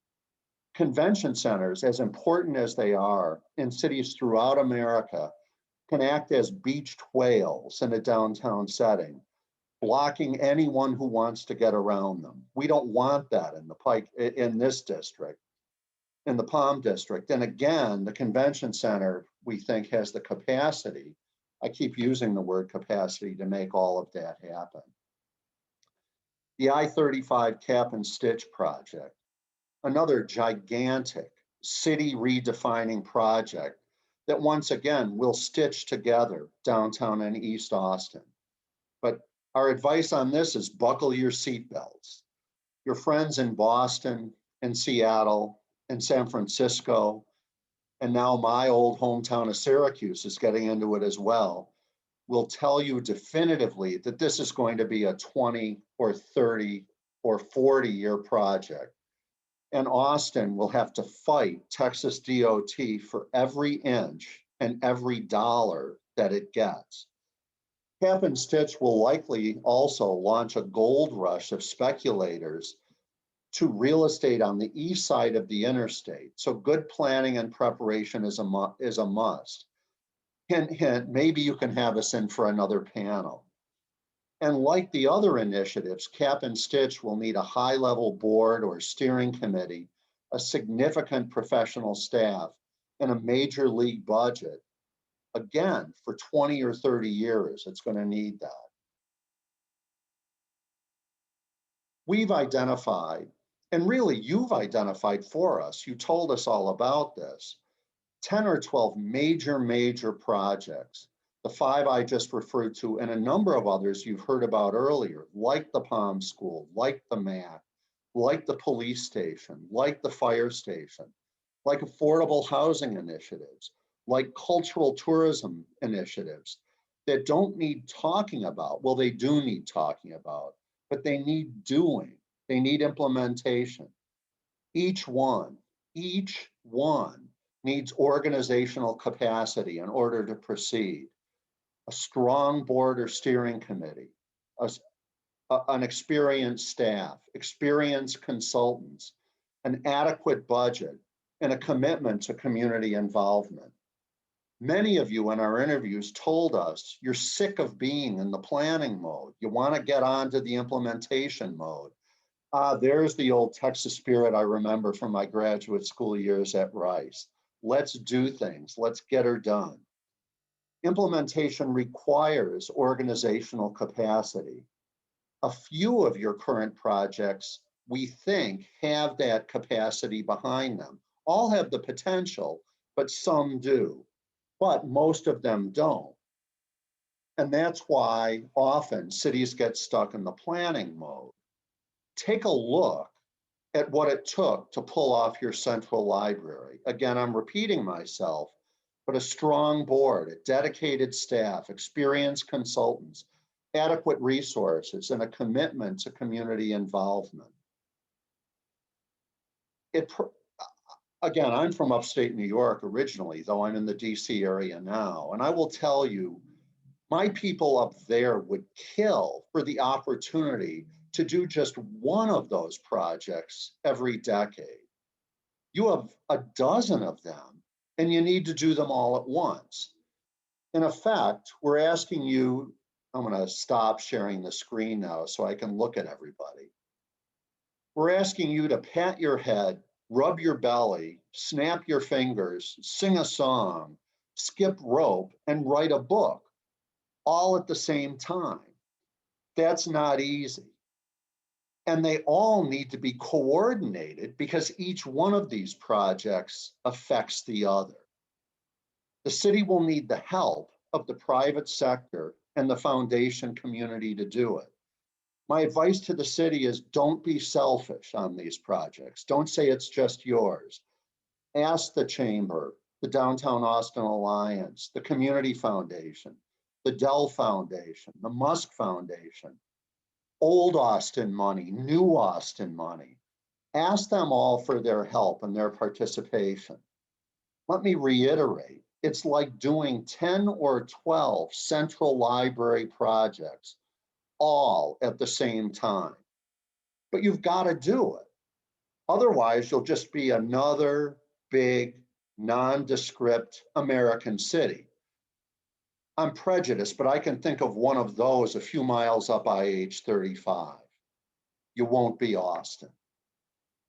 Convention centers, as important as they are in cities throughout America, can act as beached whales in a downtown setting, blocking anyone who wants to get around them. We don't want that in this district, in the Palm District. And again, the Convention Center, we think, has the capacity, I keep using the word capacity, to make all of that happen. The I-35 Cap and Stitch project, another gigantic city redefining project that once again will stitch together downtown and East Austin. But our advice on this is buckle your seatbelts. Your friends in Boston and Seattle and San Francisco, and now my old hometown of Syracuse is getting into it as well, will tell you definitively that this is going to be a 20 or 30 or 40-year project. And Austin will have to fight Texas DOT for every inch and every dollar that it gets. Cap and Stitch will likely also launch a gold rush of speculators to real estate on the east side of the interstate. So good planning and preparation is a must. Hint, hint, maybe you can have us in for another panel. And like the other initiatives, Cap and Stitch will need a high-level board or steering committee, a significant professional staff, and a major league budget. Again, for 20 or 30 years, it's going to need that. We've identified, and really you've identified for us, you told us all about this, 10 or 12 major projects. The 5 I just referred to, and a number of others you've heard about earlier, like the Palm School, like the MAC, like the police station, like the fire station, like affordable housing initiatives, like cultural tourism initiatives that don't need talking about. Well, they do need talking about, but they need doing. They need implementation. Each one needs organizational capacity in order to proceed. A strong board or steering committee, an experienced staff, experienced consultants, an adequate budget, and a commitment to community involvement. Many of you in our interviews told us you're sick of being in the planning mode. You want to get on to the implementation mode. There's the old Texas spirit I remember from my graduate school years at Rice. Let's do things. Let's get her done. Implementation requires organizational capacity. A few of your current projects, we think, have that capacity behind them. All have the potential, but some do. But most of them don't. And that's why often cities get stuck in the planning mode. Take a look at what it took to pull off your central library. Again, I'm repeating myself, but a strong board, a dedicated staff, experienced consultants, adequate resources, and a commitment to community involvement. Again, I'm from upstate New York originally, though I'm in the DC area now, and I will tell you, my people up there would kill for the opportunity to do just one of those projects every decade. You have a dozen of them, and you need to do them all at once. In effect, we're asking you, I'm going to stop sharing the screen now so I can look at everybody. We're asking you to pat your head, rub your belly, snap your fingers, sing a song, skip rope, and write a book, all at the same time. That's not easy. And they all need to be coordinated because each one of these projects affects the other. The city will need the help of the private sector and the foundation community to do it. My advice to the city is don't be selfish on these projects. Don't say it's just yours. Ask the Chamber, the Downtown Austin Alliance, the Community Foundation, the Dell Foundation, the Musk Foundation, Old Austin money, New Austin money. Ask them all for their help and their participation. Let me reiterate, it's like doing 10 or 12 central library projects all at the same time. But you've got to do it. Otherwise, you'll just be another big, nondescript American city. I'm prejudiced, but I can think of one of those a few miles up IH-35. You won't be Austin.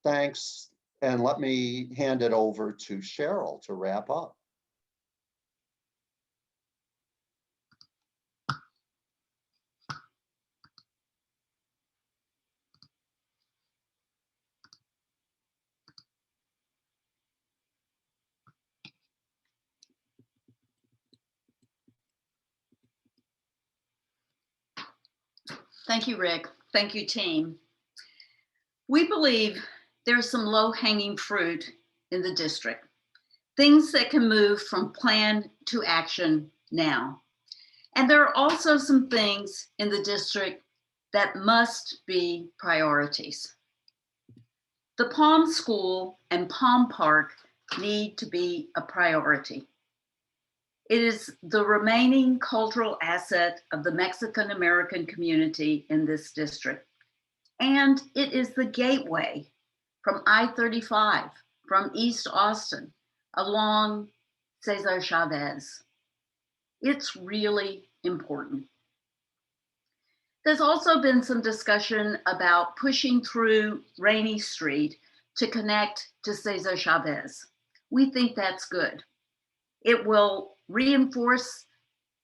Thanks, and let me hand it over to Cheryl to wrap up. Thank you, Rick. Thank you, team. We believe there's some low-hanging fruit in the district, things that can move from plan to action now. And there are also some things in the district that must be priorities. The Palm School and Palm Park need to be a priority. It is the remaining cultural asset of the Mexican American community in this district. And it is the gateway from I-35, from East Austin, along Cesar Chavez. It's really important. There's also been some discussion about pushing through Rainey Street to connect to Cesar Chavez. We think that's good. It will reinforce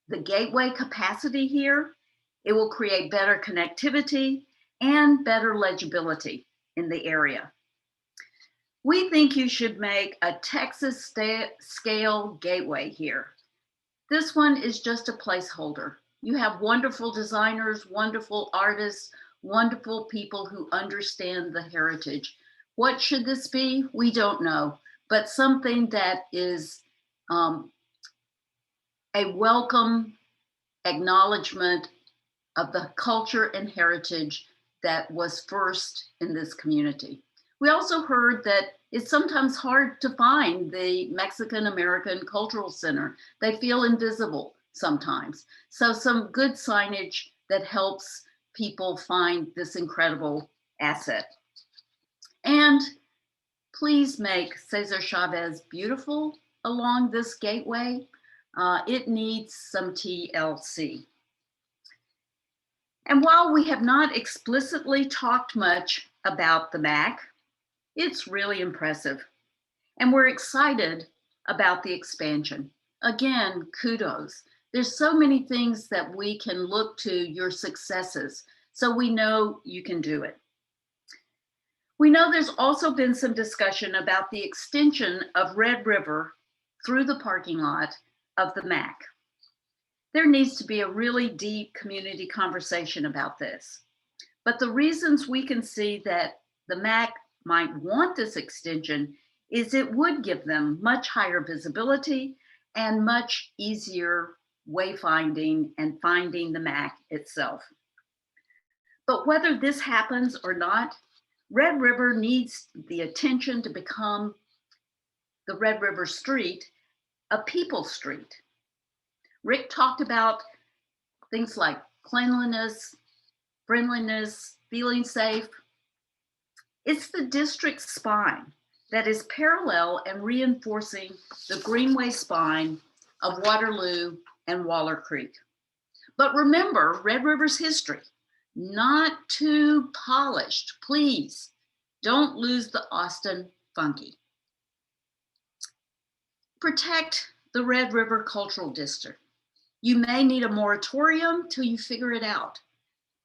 the gateway capacity here. It will create better connectivity and better legibility in the area. We think you should make a Texas scale gateway here. This one is just a placeholder. You have wonderful designers, wonderful artists, wonderful people who understand the heritage. What should this be? We don't know, but something that is a welcome acknowledgement of the culture and heritage that was first in this community. We also heard that it's sometimes hard to find the Mexican American Cultural Center. They feel invisible sometimes. So some good signage that helps people find this incredible asset. And please make Cesar Chavez beautiful along this gateway. It needs some TLC. And while we have not explicitly talked much about the MAC, it's really impressive. And we're excited about the expansion. Again, kudos. There's so many things that we can look to your successes, so we know you can do it. We know there's also been some discussion about the extension of Red River through the parking lot of the MAC. There needs to be a really deep community conversation about this. But the reasons we can see that the MAC might want this extension is it would give them much higher visibility and much easier wayfinding and finding the MAC itself. But whether this happens or not, Red River needs the attention to become the Red River Street, a people street. Rick talked about things like cleanliness, friendliness, feeling safe. It's the district's spine that is parallel and reinforcing the Greenway spine of Waterloo and Waller Creek. But remember Red River's history, not too polished. Please don't lose the Austin funky. Protect the Red River Cultural District. You may need a moratorium till you figure it out,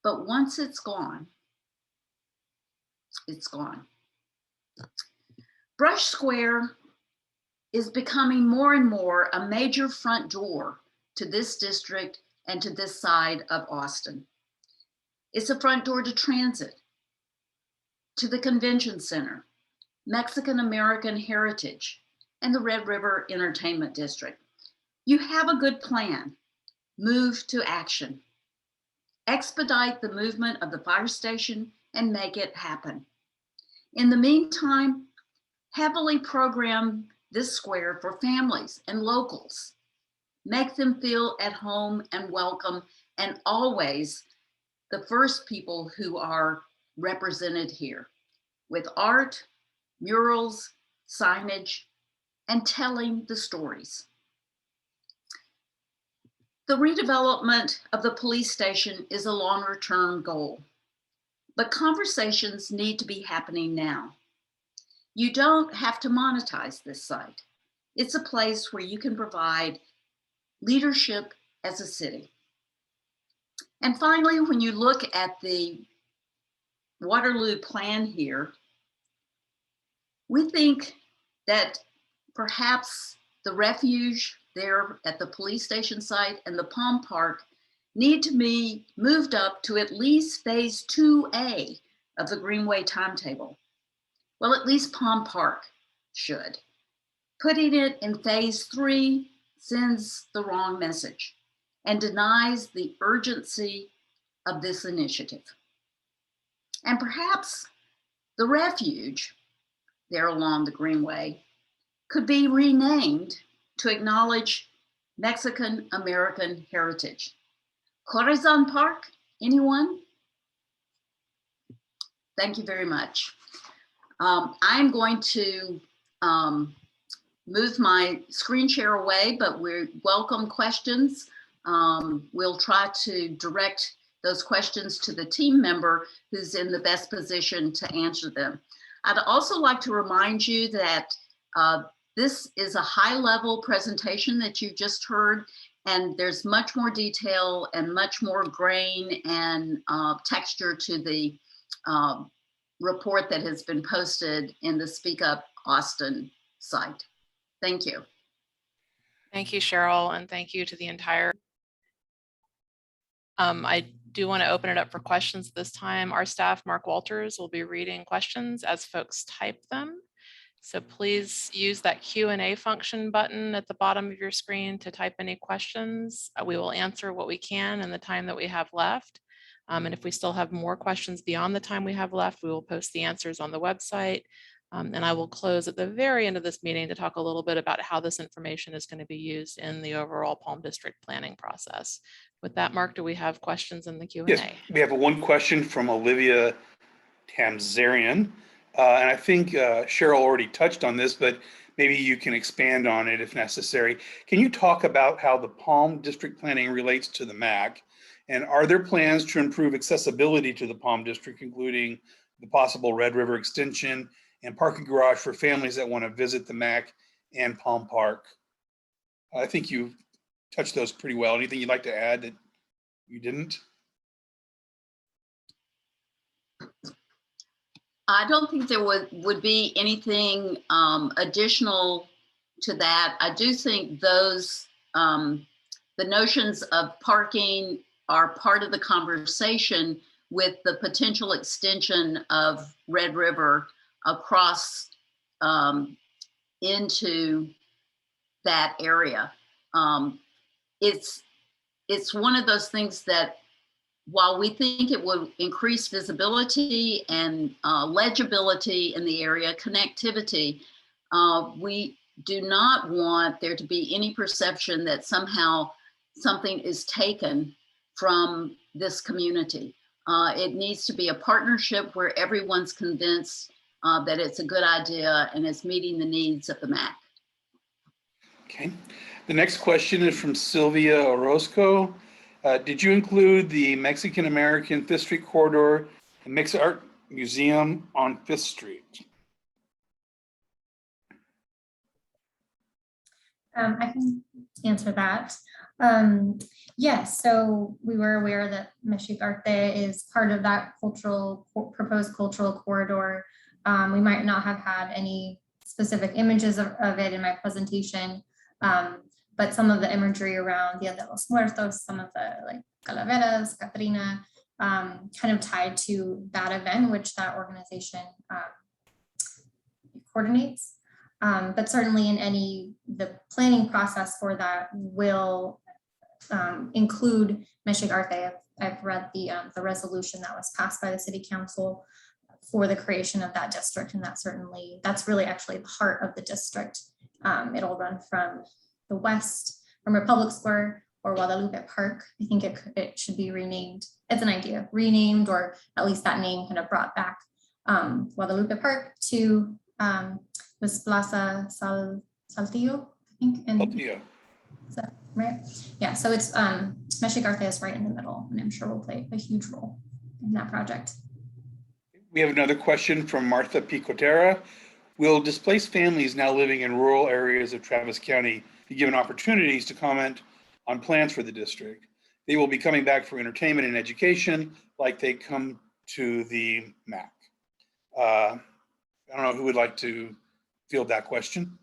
but once it's gone, it's gone. Brush Square is becoming more and more a major front door to this district and to this side of Austin. It's a front door to transit, to the convention center, Mexican American heritage, and the Red River Entertainment District. You have a good plan. Move to action. Expedite the movement of the fire station and make it happen. In the meantime, heavily program this square for families and locals. Make them feel at home and welcome, and always the first people who are represented here with art, murals, signage, and telling the stories. The redevelopment of the police station is a longer-term goal, but conversations need to be happening now. You don't have to monetize this site. It's a place where you can provide leadership as a city. And finally, when you look at the Waterloo plan here, we think that perhaps the refuge there at the police station site and the Palm Park need to be moved up to at least phase 2A of the Greenway timetable. Well, at least Palm Park should. Putting it in phase 3 sends the wrong message and denies the urgency of this initiative. And perhaps the refuge there along the Greenway could be renamed to acknowledge Mexican American heritage. Corazon Park, anyone? Thank you very much. I'm going to move my screen share away, but we welcome questions. We'll try to direct those questions to the team member who's in the best position to answer them. I'd also like to remind you that this is a high-level presentation that you just heard, and there's much more detail and much more grain and texture to the report that has been posted in the Speak Up Austin site. Thank you. Thank you, Cheryl, and thank you to the entire. I do want to open it up for questions this time. Our staff, Mark Walters, will be reading questions as folks type them. So please use that Q&A function button at the bottom of your screen to type any questions. We will answer what we can in the time that we have left. And if we still have more questions beyond the time we have left, we will post the answers on the website. And I will close at the very end of this meeting to talk a little bit about how this information is going to be used in the overall Palm District planning process. With that, Mark, do we have questions in the Q&A? Yes, we have one question from Olivia Tamzarian. And I think Cheryl already touched on this, but maybe you can expand on it if necessary. Can you talk about how the Palm District planning relates to the MAC? And are there plans to improve accessibility to the Palm District, including the possible Red River extension and parking garage for families that want to visit the MAC and Palm Park. I think you touched those pretty well. Anything you'd like to add that you didn't? I don't think there would be anything additional to that. I do think those, the notions of parking are part of the conversation with the potential extension of Red River across into that area. It's one of those things that, while we think it will increase visibility and legibility in the area, connectivity, we do not want there to be any perception that somehow something is taken from this community. It needs to be a partnership where everyone's convinced that it's a good idea and it's meeting the needs of the MAC. Okay. The next question is from Sylvia Orozco. Did you include the Mexican American Fifth Street corridor and Mix Art Museum on Fifth Street? I can answer that. Yes, so we were aware that Mexic Arte is part of that proposed cultural corridor. We might not have had any specific images of it in my presentation, but some of the imagery around Dia de los Muertos, some of the like calaveras, Catrina, kind of tied to that event, which that organization coordinates. But certainly in the planning process for that will include Mexic Arte. I've read the resolution that was passed by the city council for the creation of that district, and that's really actually the heart of the district. It'll run from the west, from Republic Square or Guadalupe Park. I think it should be renamed. It's an idea, renamed, or at least that name kind of brought back Guadalupe Park to this Plaza Saltillo, I think. Saltillo. Is that right? Yeah, so it's Mexic Arte is right in the middle, and I'm sure will play a huge role in that project. We have another question from Martha Picotera. Will displaced families now living in rural areas of Travis County be given opportunities to comment on plans for the district? They will be coming back for entertainment and education like they come to the MAC. I don't know who would like to field that question.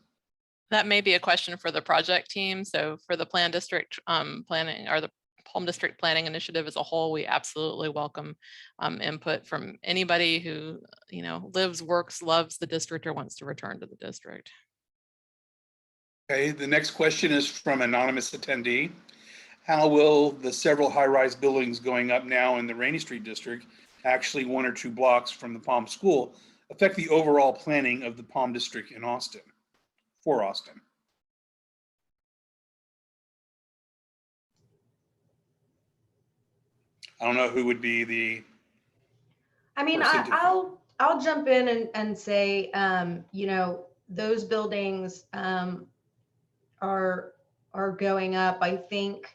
That may be a question for the project team. So for the plan district planning, or the Palm District Planning Initiative as a whole, we absolutely welcome input from anybody who, lives, works, loves the district, or wants to return to the district. Okay, the next question is from anonymous attendee. How will the several high-rise buildings going up now in the Rainy Street district, actually 1 or 2 blocks from the Palm School, affect the overall planning of the Palm District in Austin, for Austin? I don't know who would be the. I mean, I'll jump in and say, those buildings are going up. I think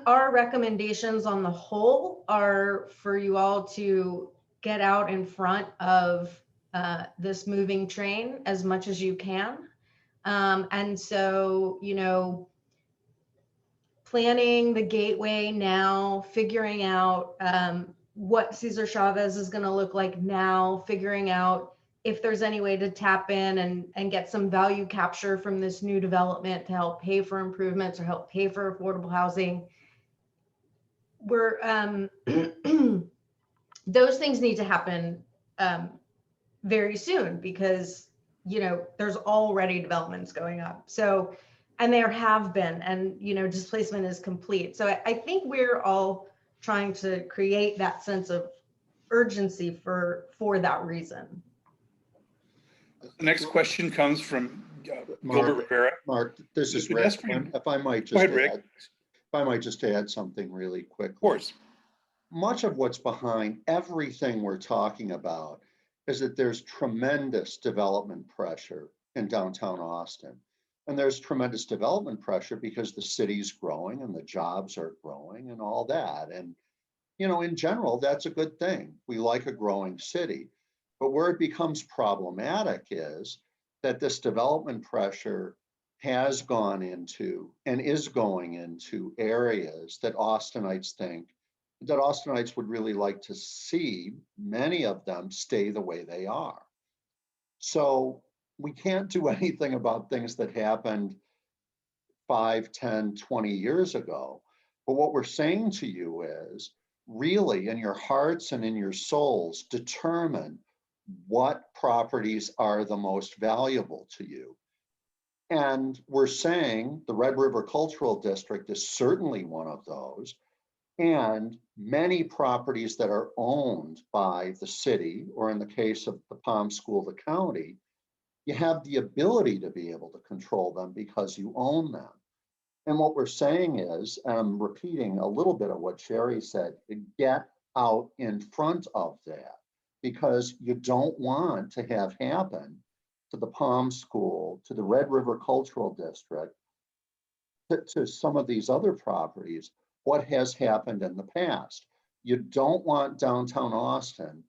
our recommendations on the whole are for you all to get out in front of this moving train as much as you can. And so, planning the gateway now, figuring out what Cesar Chavez is going to look like now, figuring out if there's any way to tap in and get some value capture from this new development to help pay for improvements or help pay for affordable housing. Those things need to happen very soon because, there's already developments going up. So, and there have been, and, displacement is complete. So I think we're all trying to create that sense of urgency for that reason. The next question comes from Gilbert Rivera. Mark, this is Rick. If I might just add something really quick. Of course. Much of what's behind everything we're talking about is that there's tremendous development pressure in downtown Austin. And there's tremendous development pressure because the city's growing and the jobs are growing and all that. And, in general, that's a good thing. We like a growing city. But where it becomes problematic is that this development pressure has gone into and is going into areas that Austinites would really like to see many of them stay the way they are. So we can't do anything about things that happened 5, 10, 20 years ago. But what we're saying to you is, really, in your hearts and in your souls, determine what properties are the most valuable to you. And we're saying the Red River Cultural District is certainly one of those. And many properties that are owned by the city, or in the case of the Palm School, the county, you have the ability to be able to control them because you own them. And what we're saying is, and I'm repeating a little bit of what Sherry said, get out in front of that, because you don't want to have happen to the Palm School, to the Red River Cultural District, to some of these other properties, what has happened in the past. You don't want downtown Austin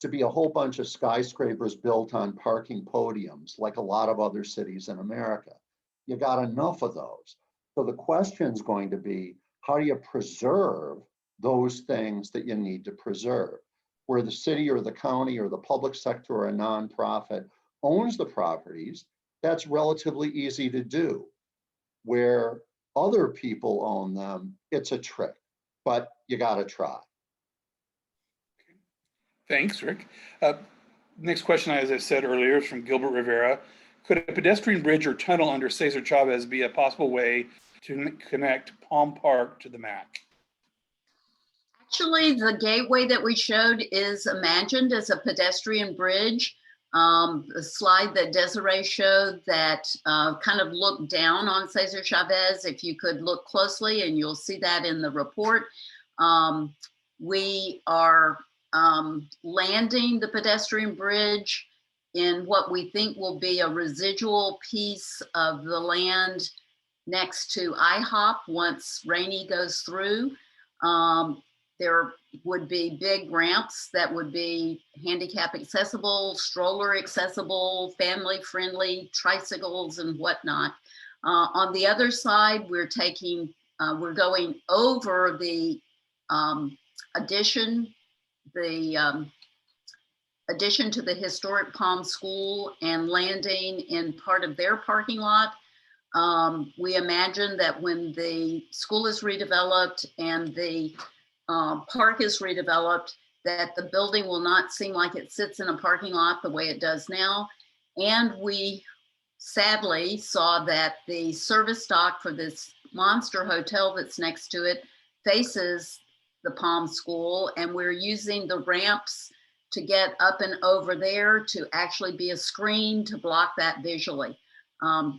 to be a whole bunch of skyscrapers built on parking podiums like a lot of other cities in America. You got enough of those. So the question is going to be, how do you preserve those things that you need to preserve? Where the city or the county or the public sector or a nonprofit owns the properties, that's relatively easy to do. Where other people own them, it's a trick, but you got to try. Thanks, Rick. Next question, as I said earlier, is from Gilbert Rivera. Could a pedestrian bridge or tunnel under Cesar Chavez be a possible way to connect Palm Park to the MAC? Actually, the gateway that we showed is imagined as a pedestrian bridge. The slide that Desiree showed that kind of looked down on Cesar Chavez, if you could look closely, and you'll see that in the report. We are landing the pedestrian bridge in what we think will be a residual piece of the land next to IHOP once Rainy goes through. There would be big ramps that would be handicap accessible, stroller accessible, family friendly, tricycles and whatnot. On the other side, we're going over the addition to the historic Palm School and landing in part of their parking lot. We imagine that when the school is redeveloped and the park is redeveloped, that the building will not seem like it sits in a parking lot the way it does now. And we sadly saw that the service dock for this monster hotel that's next to it faces the Palm School, and we're using the ramps to get up and over there to actually be a screen to block that visually.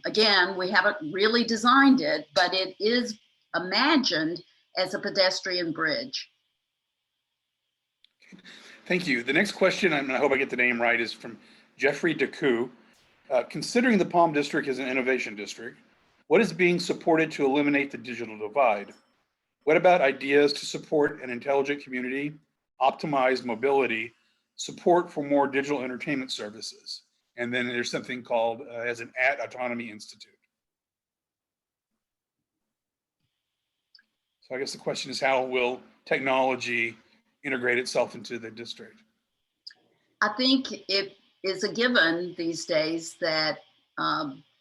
Again, we haven't really designed it, but it is imagined as a pedestrian bridge. Thank you. The next question, and I hope I get the name right, is from Jeffrey DeCou. Considering the Palm District as an innovation district, what is being supported to eliminate the digital divide? What about ideas to support an intelligent community, optimize mobility, support for more digital entertainment services? And then there's something called as an @Autonomy Institute. So I guess the question is, how will technology integrate itself into the district? I think it is a given these days that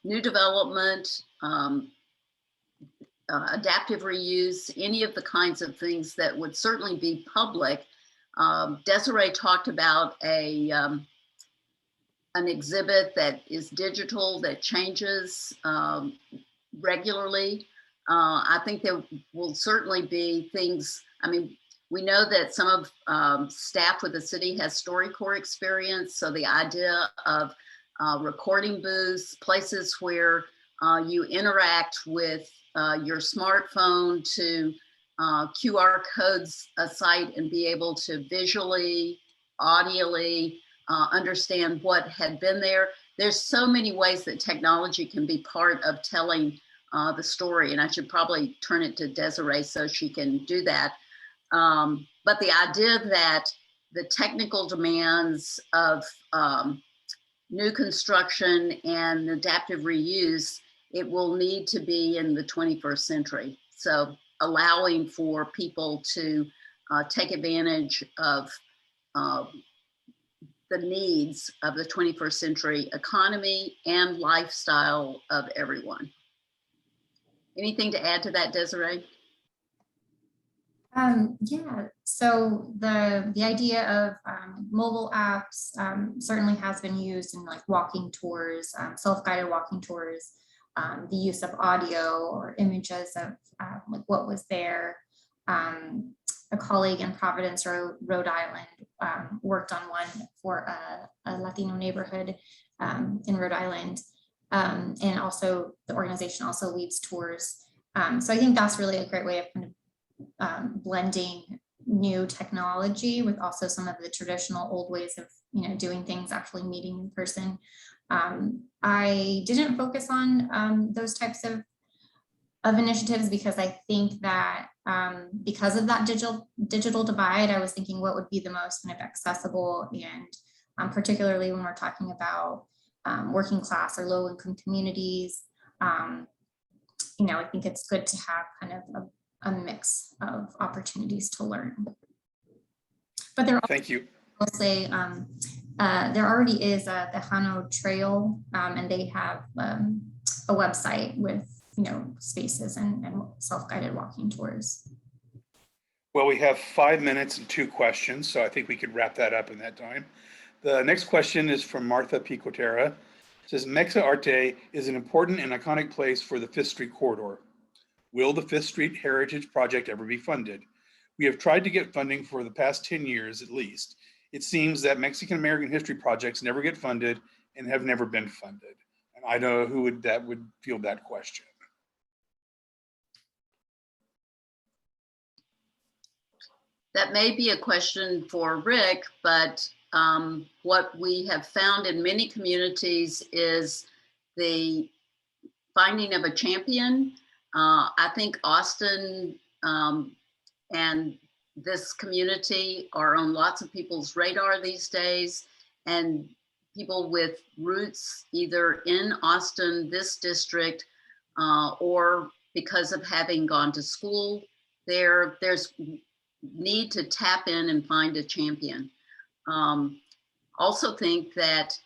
new development, adaptive reuse, any of the kinds of things that would certainly be public. Desiree talked about an exhibit that is digital, that changes regularly. I think there will certainly be things, I mean, we know that some of staff with the city has StoryCorps experience. So the idea of recording booths, places where you interact with your smartphone to QR codes a site and be able to visually, audially understand what had been there. There's so many ways that technology can be part of telling the story, and I should probably turn it to Desiree so she can do that. But the idea that the technical demands of new construction and adaptive reuse, it will need to be in the 21st century. So allowing for people to take advantage of the needs of the 21st century economy and lifestyle of everyone. Anything to add to that, Desiree? Yeah, so the idea of mobile apps certainly has been used in like walking tours, self-guided walking tours, the use of audio or images of like what was there. A colleague in Providence, Rhode Island, worked on one for a Latino neighborhood in Rhode Island. And also the organization also leads tours. So I think that's really a great way of kind of blending new technology with also some of the traditional old ways of doing things, actually meeting in person. I didn't focus on those types of initiatives because I think that because of that digital divide, I was thinking what would be the most kind of accessible, and particularly when we're talking about working class or low income communities, I think it's good to have kind of a mix of opportunities to learn. But there, Thank you. I'll say there already is the Hano Trail, and they have a website with spaces and self-guided walking tours. Well, we have 5 minutes and 2 questions, so I think we could wrap that up in that time. The next question is from Martha Picotera. It says, Mexa Arte is an important and iconic place for the 5th Street corridor. Will the 5th Street Heritage Project ever be funded? We have tried to get funding for the past 10 years at least. It seems that Mexican American history projects never get funded and have never been funded. And I know who would field that question. That may be a question for Rick, but what we have found in many communities is the finding of a champion. I think Austin and this community are on lots of people's radar these days, and people with roots either in Austin, this district, or because of having gone to school there, there's need to tap in and find a champion. Also think that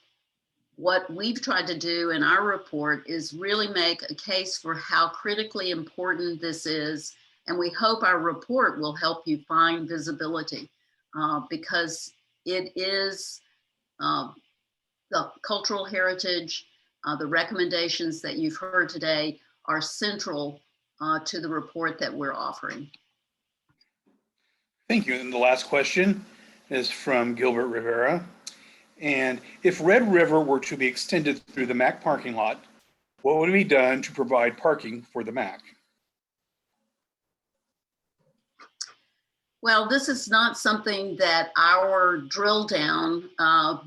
what we've tried to do in our report is really make a case for how critically important this is. And we hope our report will help you find visibility because it is the cultural heritage, the recommendations that you've heard today are central to the report that we're offering. Thank you. And the last question is from Gilbert Rivera. And if Red River were to be extended through the MAC parking lot, what would be done to provide parking for the MAC? Well, this is not something that our drill down,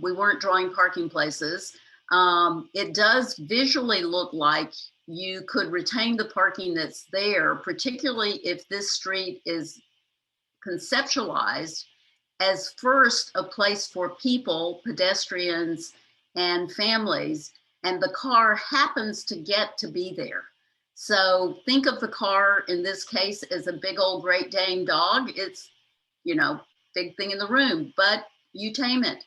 we weren't drawing parking places. It does visually look like you could retain the parking that's there, particularly if this street is conceptualized as first a place for people, pedestrians, and families, and the car happens to get to be there. So think of the car in this case as a big old Great Dane dog. It's, big thing in the room, but you tame it.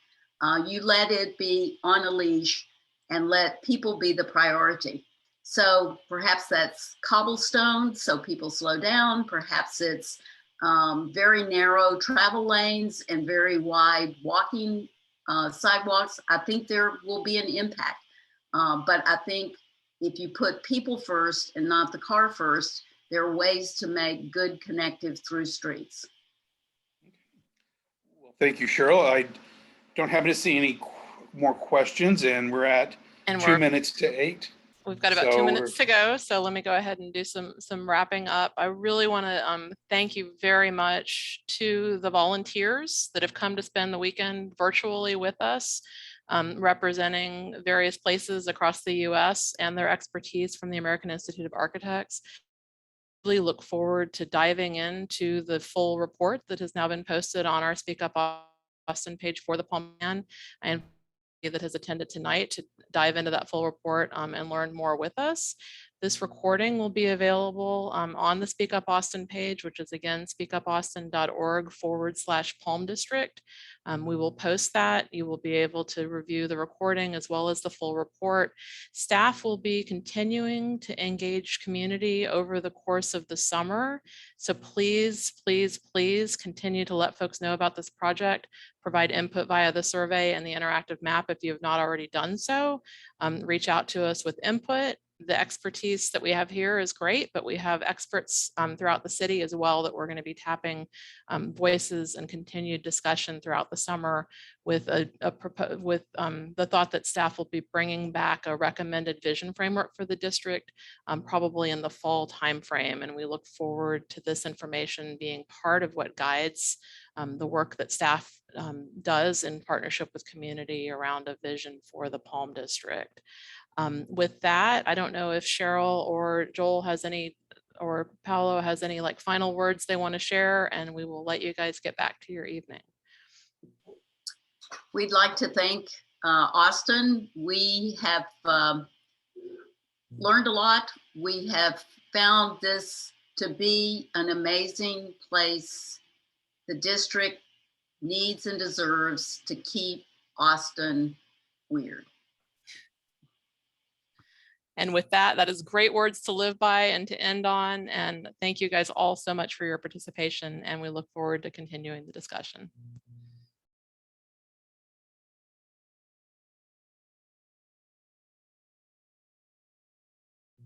You let it be on a leash and let people be the priority. So perhaps that's cobblestone, so people slow down. Perhaps it's very narrow travel lanes and very wide walking sidewalks. I think there will be an impact. But I think if you put people first and not the car first, there are ways to make good connective through streets. Well, thank you, Cheryl. I don't happen to see any more questions, and we're at 2 minutes to 8. We've got about 2 minutes to go, so let me go ahead and do some wrapping up. I really want to thank you very much to the volunteers that have come to spend the weekend virtually with us, representing various places across the US and their expertise from the American Institute of Architects. Really look forward to diving into the full report that has now been posted on our Speak Up Austin page for the Palm Man. I that has attended tonight to dive into that full report and learn more with us. This recording will be available on the Speak Up Austin page, which is again speakupaustin.org/Palm District. We will post that. You will be able to review the recording as well as the full report. Staff will be continuing to engage community over the course of the summer. So please, please, please continue to let folks know about this project. Provide input via the survey and the interactive map if you have not already done so. Reach out to us with input. The expertise that we have here is great, but we have experts throughout the city as well that we're going to be tapping voices and continued discussion throughout the summer with the thought that staff will be bringing back a recommended vision framework for the district probably in the fall timeframe. And we look forward to this information being part of what guides the work that staff does in partnership with community around a vision for the Palm District. With that, I don't know if Cheryl or Joel has any, or Paolo has any like final words they want to share, and we will let you guys get back to your evening. We'd like to thank Austin. We have learned a lot. We have found this to be an amazing place. The district needs and deserves to keep Austin weird. And with that, that is great words to live by and to end on. And thank you guys all so much for your participation. And we look forward to continuing the discussion.